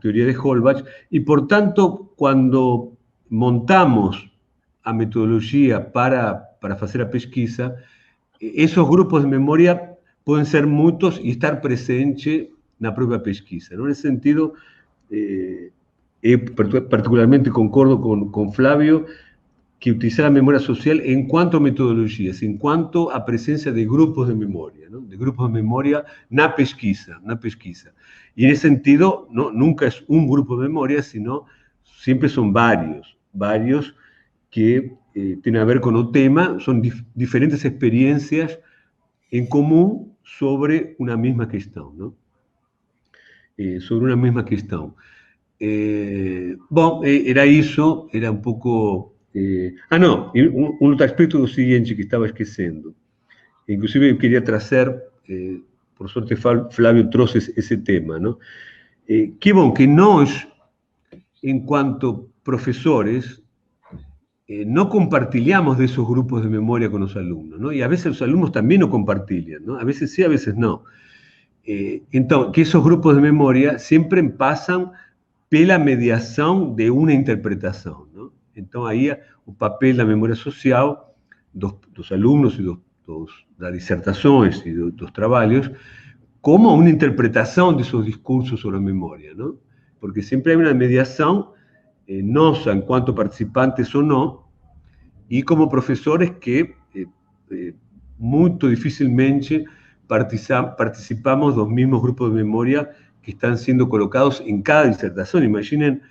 teoría de Holbach, y por tanto, cuando montamos a metodología para hacer la pesquisa, esos grupos de memoria pueden ser muchos y estar presentes en la propia pesquisa, ¿no? En ese sentido, particularmente concordo con Flavio, que utilizar la memoria social en cuanto a metodologías, en cuanto a presencia de grupos de memoria, ¿no? De grupos de memoria na pesquisa. Y en ese sentido, nunca es un grupo de memoria, sino siempre son varios que tienen a ver con el tema, son diferentes experiencias en común sobre una misma cuestión, ¿no? Bom, era eso, era un poco... un otro aspecto siguiente que estaba esqueciendo. Inclusive quería traer, por suerte Flavio trouxe ese tema, ¿no? Que bom que nós, en cuanto profesores, no compartilhamos de esos grupos de memoria con los alumnos, ¿no? Y a veces los alumnos también no compartilhan, ¿no? A veces sí, a veces no. Entonces, que esos grupos de memoria siempre pasan pela mediación de una interpretación, ¿no? Entonces, ahí el papel de la memoria social, dos alumnos y las disertaciones y los trabajos, como una interpretación de esos discursos sobre la memoria, ¿no? Porque siempre hay una mediación, nosa en cuanto participantes o no, y como profesores que muy difícilmente participamos de los mismos grupos de memoria que están siendo colocados en cada disertación. Imaginen,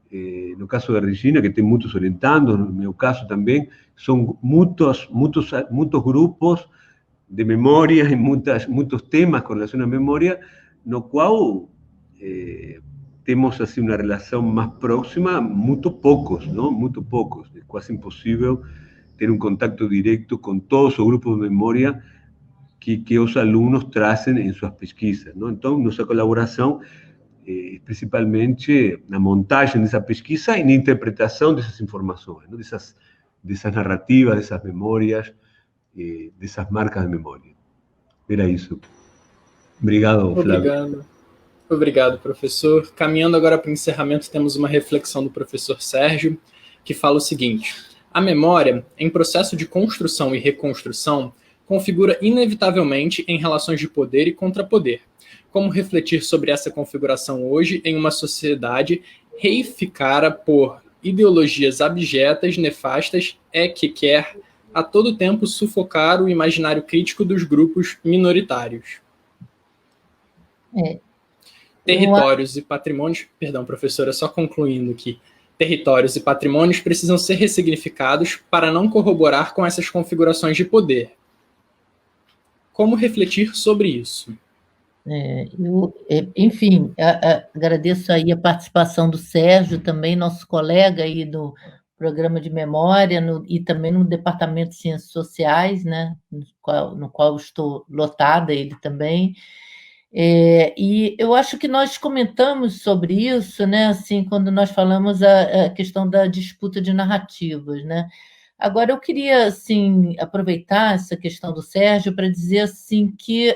en el caso de Regina, que tiene muchos orientandos, en mi caso también, son muchos grupos de memoria y muchos temas con relación a memoria, no cual tenemos así una relación más próxima, muy pocos, ¿no? Muy pocos. Es casi imposible tener un contacto directo con todos esos grupos de memoria que los alumnos tracen en sus pesquisas, ¿no? Entonces, nuestra colaboración es principalmente la montaje de esa pesquisa y la interpretación de esas informaciones, ¿no? de esas narrativas, de esas memorias, de esas marcas de memoria. Era eso. Obrigado, Flávio. Obrigado, professor. Caminhando agora para o encerramento, temos uma reflexão do professor Sérgio, que fala o seguinte: a memória, em processo de construção e reconstrução, configura inevitavelmente em relações de poder e contrapoder. Como refletir sobre essa configuração hoje em uma sociedade reificada por ideologias abjetas, nefastas, que quer a todo tempo sufocar o imaginário crítico dos grupos minoritários? Territórios e patrimônios, perdão, professora, só concluindo aqui, territórios e patrimônios precisam ser ressignificados para não corroborar com essas configurações de poder. Como refletir sobre isso? Enfim, agradeço aí a participação do Sérgio, também nosso colega aí do programa de memória, e também no Departamento de Ciências Sociais, né, no qual estou lotada, ele também. E eu acho que nós comentamos sobre isso, né, assim, quando nós falamos a questão da disputa de narrativas, né. Agora, eu queria, assim, aproveitar essa questão do Sérgio para dizer, assim, que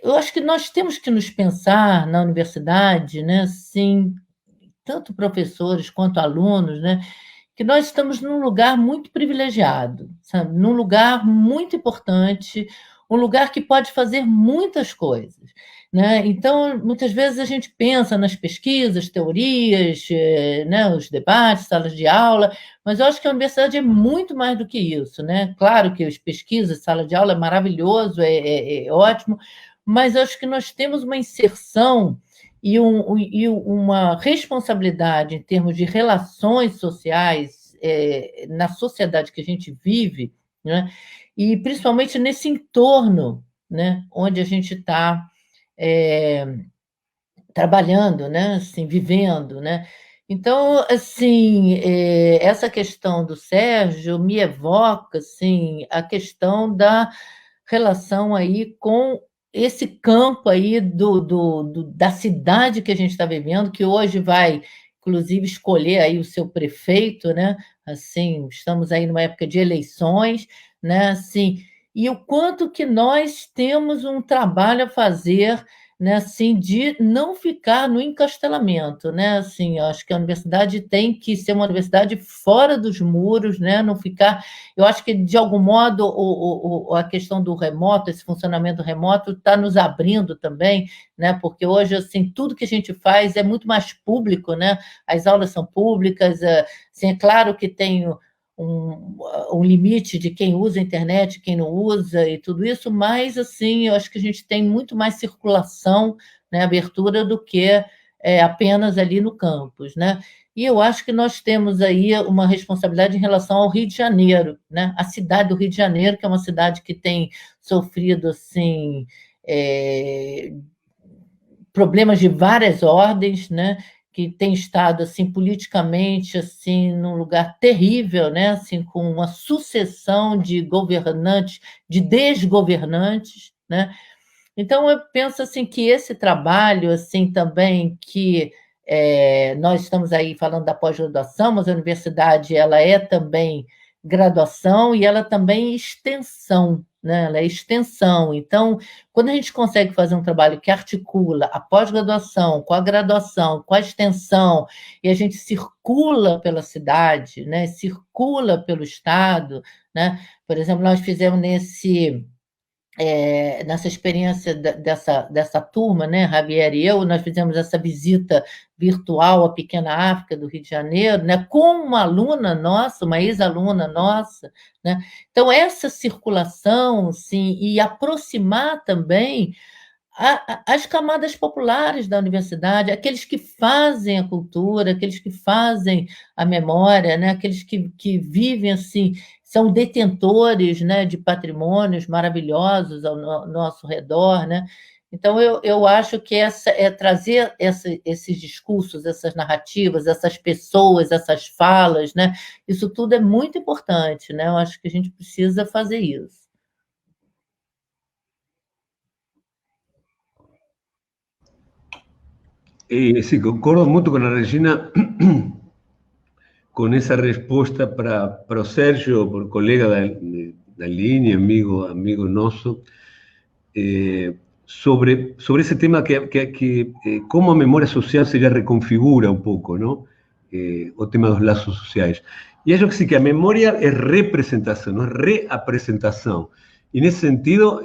eu acho que nós temos que nos pensar na universidade, né, assim, tanto professores quanto alunos, né, que nós estamos num lugar muito privilegiado, sabe? Num lugar muito importante, um lugar que pode fazer muitas coisas, né? Então, muitas vezes a gente pensa nas pesquisas, teorias, né, os debates, salas de aula, mas eu acho que a universidade é muito mais do que isso, né? Claro que as pesquisas, sala de aula é maravilhoso, é ótimo, mas eu acho que nós temos uma inserção e uma responsabilidade em termos de relações sociais na sociedade que a gente vive, né? E principalmente nesse entorno, né, onde a gente está trabalhando, né, assim, vivendo, né? Então, assim, essa questão do Sérgio me evoca, assim, a questão da relação aí com esse campo aí da cidade que a gente está vivendo, que hoje vai, inclusive, escolher aí o seu prefeito, né? Assim, estamos aí numa época de eleições, né? Assim, e o quanto que nós temos um trabalho a fazer, né, assim, de não ficar no encastelamento, né, assim, eu acho que a universidade tem que ser uma universidade fora dos muros, né, não ficar, eu acho que, de algum modo, a questão do remoto, esse funcionamento remoto está nos abrindo também, né, porque hoje, assim, tudo que a gente faz é muito mais público, né, as aulas são públicas, assim, é claro que tem um limite de quem usa a internet, quem não usa e tudo isso, mas, assim, eu acho que a gente tem muito mais circulação, né, abertura do que apenas ali no campus, né? E eu acho que nós temos aí uma responsabilidade em relação ao Rio de Janeiro, né? A cidade do Rio de Janeiro, que é uma cidade que tem sofrido, assim, problemas de várias ordens, né? Que tem estado, assim, politicamente, assim, num lugar terrível, né? Assim, com uma sucessão de governantes, de desgovernantes, né? Então, eu penso, assim, que esse trabalho, assim, também, que nós estamos aí falando da pós-graduação, mas a universidade, ela é também graduação e ela também é extensão, né? Ela é extensão. Então, quando a gente consegue fazer um trabalho que articula a pós-graduação com a graduação, com a extensão, e a gente circula pela cidade, né? Circula pelo estado, né? Por exemplo, nós fizemos nessa experiência dessa turma, né, Javier e eu, nós fizemos essa visita virtual à Pequena África do Rio de Janeiro, né, com uma aluna nossa, uma ex-aluna nossa, né? Então, essa circulação, sim, e aproximar também as camadas populares da universidade, aqueles que fazem a cultura, aqueles que fazem a memória, né? Aqueles que vivem assim, são detentores, né, de patrimônios maravilhosos ao nosso redor, né? Então, eu acho que trazer esses discursos, essas narrativas, essas pessoas, essas falas, né? Isso tudo é muito importante, né? Eu acho que a gente precisa fazer isso. Sí, concordo mucho con la Regina, con esa respuesta para o Sérgio, por colega da linha, amigo nosso, sobre esse tema como a memória social se já reconfigura um pouco, não? O tema dos laços sociais. E acho que sí, que a memória é representação, não é reapresentação. E nesse sentido,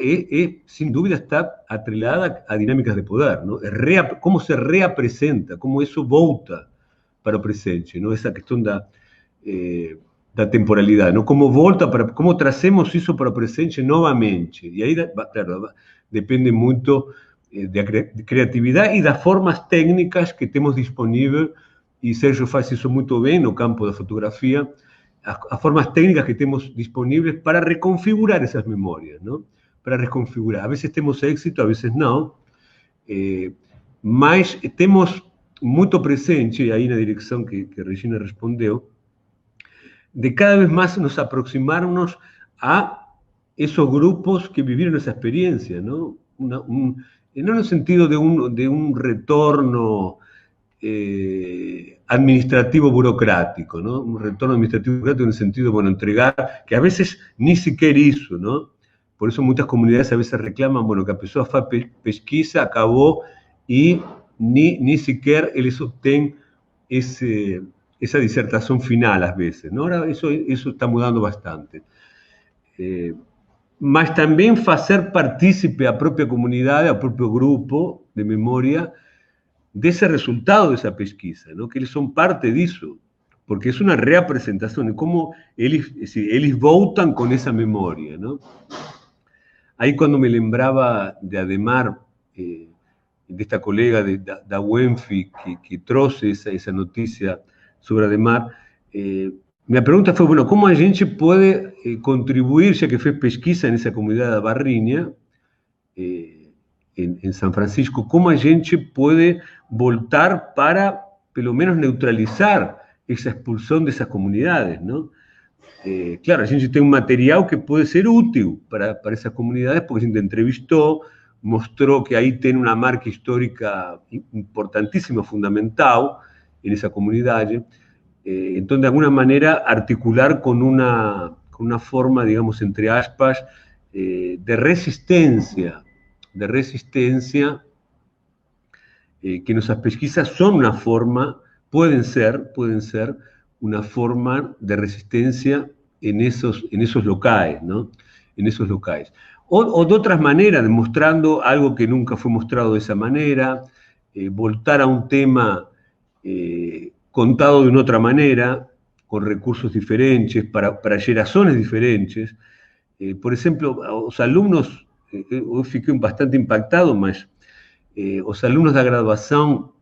sem dúvida, está atrelada a dinâmicas de poder, não? Como se reapresenta, como isso volta para o presente, não? Essa questão da temporalidade, não? Como volta como trazemos isso para o presente novamente. E aí, claro, depende muito da criatividade e das formas técnicas que temos disponíveis, e Sérgio faz isso muito bem no campo da fotografia, as formas técnicas que temos disponíveis para reconfigurar essas memórias, não? Para reconfigurar. A vezes temos êxito, a vezes não, mas temos muito presente, aí na direção que Regina respondeu, de cada vez más nos aproximarnos a esos grupos que vivieron esa experiencia, ¿no? No en el sentido de un retorno administrativo burocrático, ¿no? Un retorno administrativo burocrático en el sentido de, bueno, entregar, que a veces ni siquiera hizo, ¿no? Por eso muchas comunidades a veces reclaman, bueno, que a pessoa faz pesquisa, acabó, y ni siquiera eles obtêm esa disertación final a veces, ¿no? Ahora eso está mudando bastante. Mas también hacer partícipe a propia comunidad, a propio grupo de memoria, de ese resultado de esa pesquisa, ¿no? Que eles son parte de eso, porque es una representación de cómo eles voltan con esa memoria, ¿no? Ahí cuando me lembraba de Ademar, de esta colega da UENFI que trouxe esa noticia sobre Ademar, minha pergunta foi, bueno, como a gente pode contribuir, já que fez pesquisa nessa comunidade da Barrinha, em São Francisco, como a gente pode voltar para, pelo menos, neutralizar essa expulsão dessas comunidades, não? Claro, a gente tem um material que pode ser útil para essas comunidades, porque a gente entrevistou, mostrou que aí tem uma marca histórica importantíssima, fundamental, nessa comunidade. Então, de alguma maneira, articular com uma forma, digamos, entre aspas, de resistência, que nossas pesquisas são uma forma, podem ser uma forma de resistência em esos locais, ¿no? En esos locais. O de outras maneiras, demostrando algo que nunca foi mostrado dessa maneira, voltar a um tema contado de uma outra maneira, com recursos diferentes, para gerações diferentes. Por exemplo, os alunos, eu fiquei bastante impactado, mas os alunos da graduação,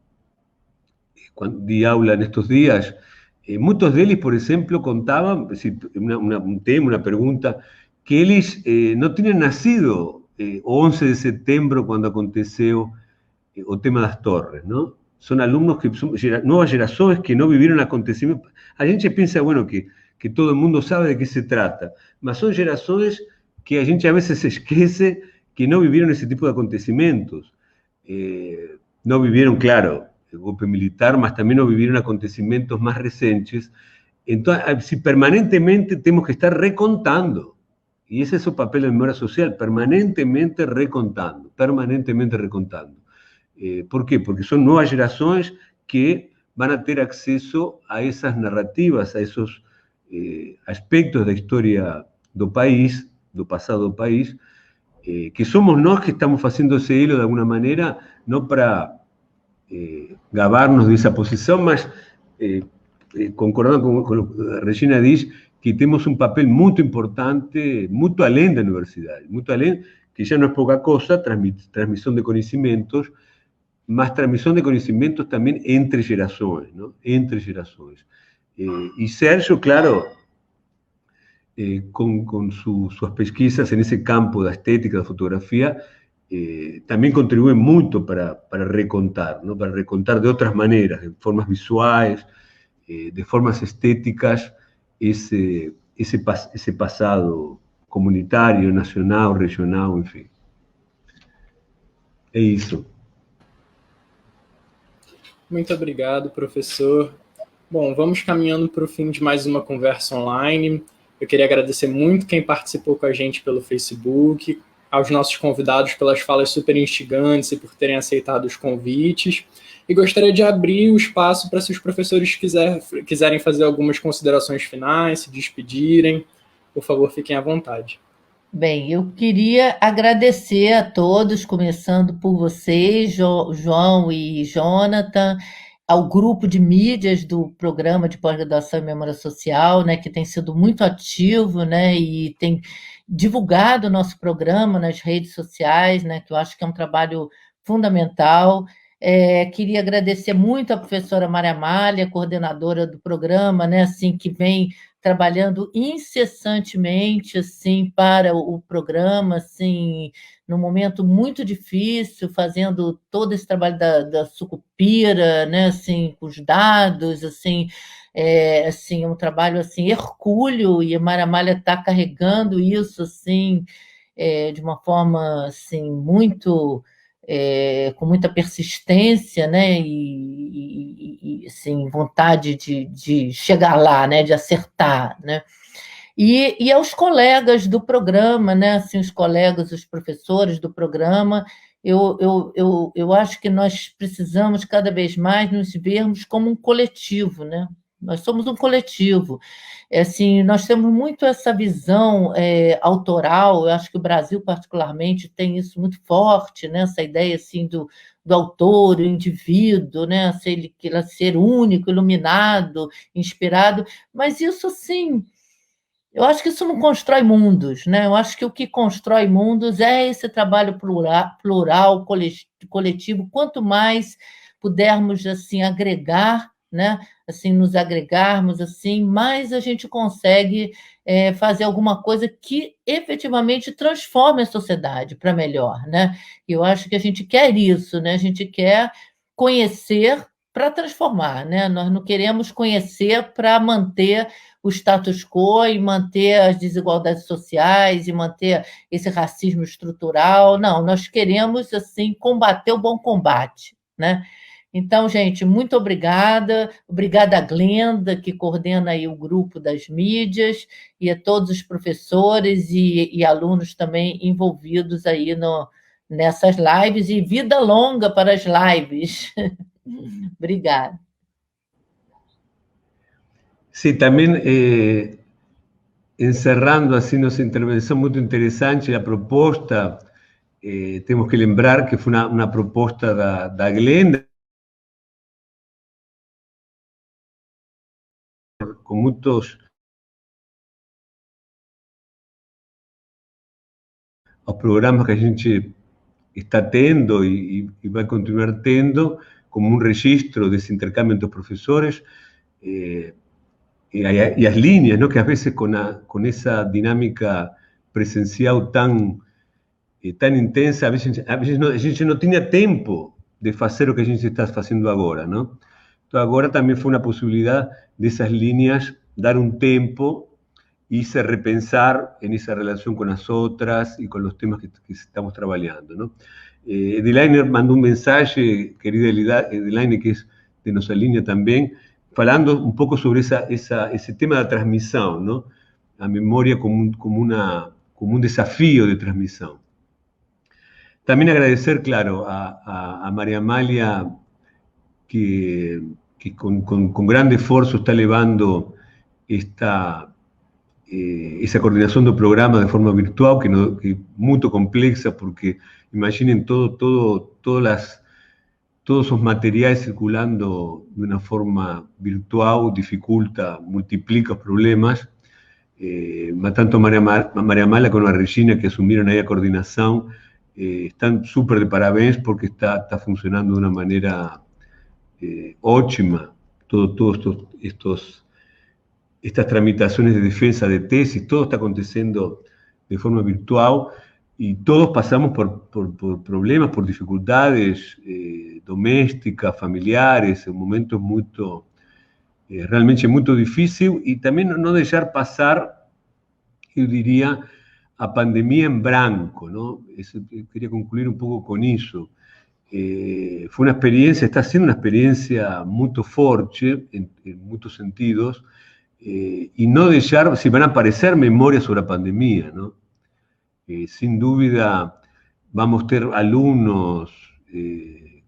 quando di aula nestes dias, muitos deles, por exemplo, contavam, um tema, uma pergunta, que eles não tinham nascido o 11 de setembro, quando aconteceu o tema das torres, não? São alunos que são novas gerações que não viveram acontecimentos. A gente pensa, bueno, que todo mundo sabe de que se trata, mas são gerações que a gente a vezes esquece que não viveram esse tipo de acontecimentos. Não viveram, claro, el golpe militar, mas também não viveram acontecimentos mais recentes. Então, si permanentemente temos que estar recontando, e esse é o papel da memória social, permanentemente recontando. ¿Por quê? Porque são novas gerações que vão ter acesso a essas narrativas, a esses aspectos da história do país, do passado do país, que somos nós que estamos fazendo esse hilo de alguma maneira, não para gabarnos dessa posição, mas concordando com o que a Regina diz, que temos um papel muito importante, muito além da universidade, muito além, que já não é pouca coisa, transmissão de conhecimentos, mas transmissão de conhecimentos também entre gerações, não? Entre gerações. E Sérgio, claro, com suas pesquisas nesse campo da estética, da fotografia, também contribui muito para recontar, ¿no? Para recontar de outras maneiras, de formas visuais, de formas estéticas, esse passado comunitário, nacional, regional, enfim. É isso. Muito obrigado, professor. Bom, vamos caminhando para o fim de mais uma conversa online. Eu queria agradecer muito quem participou com a gente pelo Facebook, aos nossos convidados pelas falas super instigantes e por terem aceitado os convites. E gostaria de abrir o espaço para, se os professores quiserem fazer algumas considerações finais, se despedirem, por favor, fiquem à vontade. Bem, eu queria agradecer a todos, começando por vocês, João e Jonathan, ao grupo de mídias do Programa de Pós-Graduação em Memória Social, né, que tem sido muito ativo, né, e tem divulgado o nosso programa nas redes sociais, né, que eu acho que é um trabalho fundamental. Queria agradecer muito à professora Maria Amália, coordenadora do programa, né, assim, que vem trabalhando incessantemente assim para o programa, assim, num momento muito difícil, fazendo todo esse trabalho da Sucupira, né, assim, com os dados, assim, assim, um trabalho assim hercúleo, e a Maria Amália está carregando isso assim, de uma forma assim muito com muita persistência, né, e assim, vontade de chegar lá, né, de acertar, né. E aos colegas do programa, né, assim, os colegas, os professores do programa, eu acho que nós precisamos cada vez mais nos vermos como um coletivo, né? Nós somos um coletivo. Assim, nós temos muito essa visão autoral, eu acho que o Brasil, particularmente, tem isso muito forte, né? Essa ideia assim, do autor, o indivíduo, né? Ser único, iluminado, inspirado, mas isso, assim, eu acho que isso não constrói mundos, né? Eu acho que o que constrói mundos é esse trabalho plural, coletivo. Quanto mais pudermos assim agregar, né? Assim, nos agregarmos, assim, mais a gente consegue fazer alguma coisa que efetivamente transforme a sociedade para melhor, né? E eu acho que a gente quer isso, né? A gente quer conhecer para transformar, né? Nós não queremos conhecer para manter o status quo e manter as desigualdades sociais e manter esse racismo estrutural. Não, nós queremos, assim, combater o bom combate, né? Então, gente, muito obrigada. Obrigada a Glenda, que coordena aí o grupo das mídias, e a todos os professores e alunos também envolvidos aí nessas lives, e vida longa para as lives. Obrigada. Sí, también encerrando así nuestra intervención muy interesante, la proposta, tenemos que lembrar que fue una proposta da Glenda, con muchos os programas que a gente está tendo e vai continuar tendo, como um registro desse intercâmbio entre os professores, e as linhas, ¿no? Que às vezes com essa dinâmica presencial tão intensa, a vezes a gente não tinha tempo de fazer o que a gente está fazendo agora, não? Então agora também foi uma possibilidade dessas linhas dar um tempo y se repensar en esa relación con las otras y con los temas que estamos trabajando, ¿no? Edelaine mandó un mensaje, querida Edelaine, que es de nuestra línea también, falando un poco sobre ese tema de la transmisión, ¿no? La memoria como un desafío de transmisión. También agradecer, claro, a María Amália, que con gran esfuerzo está elevando esa coordinación del programa de forma virtual, que es muy compleja, porque imaginen todos esos materiales circulando de una forma virtual, dificulta, multiplica problemas. Tanto María Amália como a Regina, que asumieron ahí la coordinación, están súper de parabéns, porque está funcionando de una manera óptima. Estas tramitaciones de defensa de tesis, todo está aconteciendo de forma virtual y todos pasamos por problemas, por dificultades domésticas, familiares, en momentos realmente muy difíciles, y también no dejar pasar, yo diría, a pandemia en branco, ¿no? Quería concluir un poco con eso. Fue una experiencia, está siendo una experiencia muy fuerte en muchos sentidos, y no dejar, si van a aparecer memorias sobre la pandemia, ¿no? sin duda vamos a tener alumnos,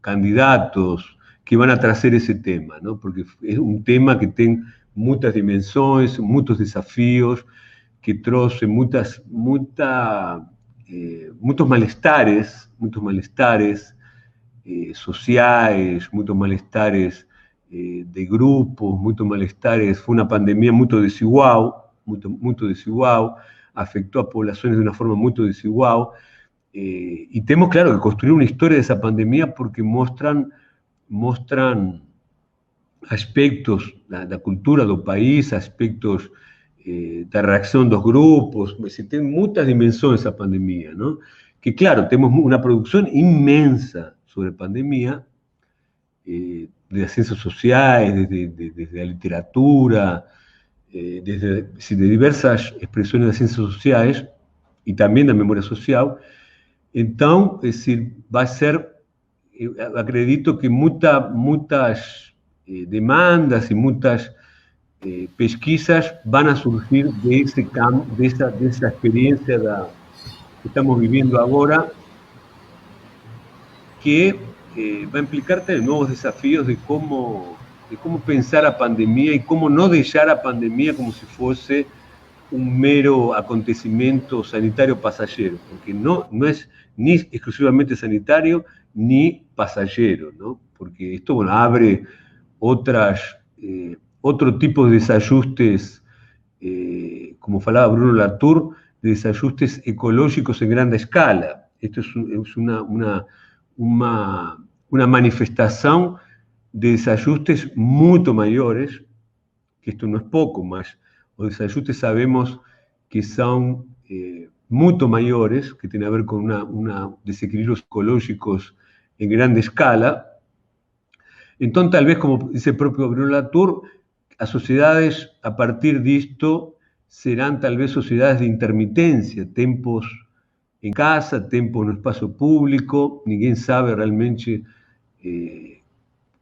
candidatos que van a trazer ese tema, ¿no? Porque es un tema que tiene muchas dimensiones, muchos desafíos, que trouxe muchos malestares sociales, muchos malestares de grupos, muchos malestares. Fue una pandemia muy desigual, muy desigual, afectó a poblaciones de una forma muy desigual. Y tenemos, claro, que construir una historia de esa pandemia porque muestran aspectos da cultura do país, aspectos da reacción dos grupos. Tiene muchas dimensiones a pandemia, ¿no? Que, claro, tenemos una producción inmensa sobre pandemia, de las ciencias sociales, desde la literatura, desde de diversas expresiones de las ciencias sociales y también de la memoria social. Entonces, es decir, va a ser, acredito que muchas demandas y muchas pesquisas van a surgir de ese campo, de esa experiencia que estamos viviendo ahora, que va a implicar también nuevos desafíos de cómo pensar a pandemia y cómo no dejar a pandemia como si fuese un mero acontecimiento sanitario pasajero, porque no es ni exclusivamente sanitario ni pasajero, ¿no? Porque esto, bueno, abre otro tipo de desajustes, como falaba Bruno Latour, de desajustes ecológicos en grande escala. Esto es una manifestación de desajustes mucho mayores, que esto no es poco más. Los desajustes sabemos que son mucho mayores, que tienen a ver con desequilibrios ecológicos en grande escala. Entonces, tal vez, como dice el propio Bruno Latour, las sociedades a partir de esto serán tal vez sociedades de intermitencia, tiempos en casa, tiempos en el espacio público. Ninguém sabe realmente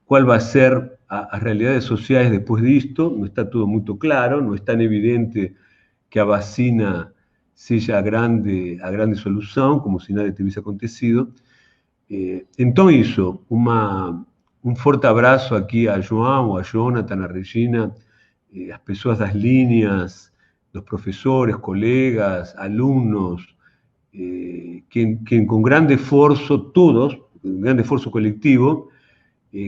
cuál va a ser las realidades sociales después de esto. No está todo muy claro, no es tan evidente que a vacina sea a grande solución, como si nada tuviese acontecido. Entonces, eso, un fuerte abrazo aquí a João, a Jonathan, a Regina, as pessoas das líneas, los profesores, colegas, alumnos, que con gran esfuerzo, todos, un gran esfuerzo colectivo,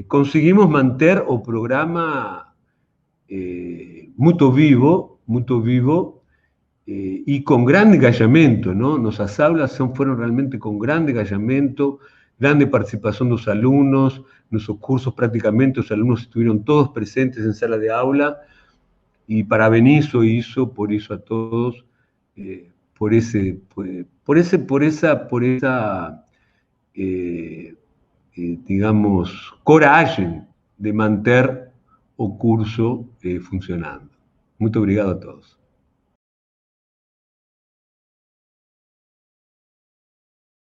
conseguimos mantener o programa muy vivo, y con gran engajamiento, ¿no? Nuestras aulas fueron realmente con gran engajamiento, grande participación de los alumnos. Nuestros cursos prácticamente los alumnos estuvieron todos presentes en sala de aula, y parabenizo por eso a todos, por esa digamos, coragem de manter o curso funcionando. Muito obrigado a todos.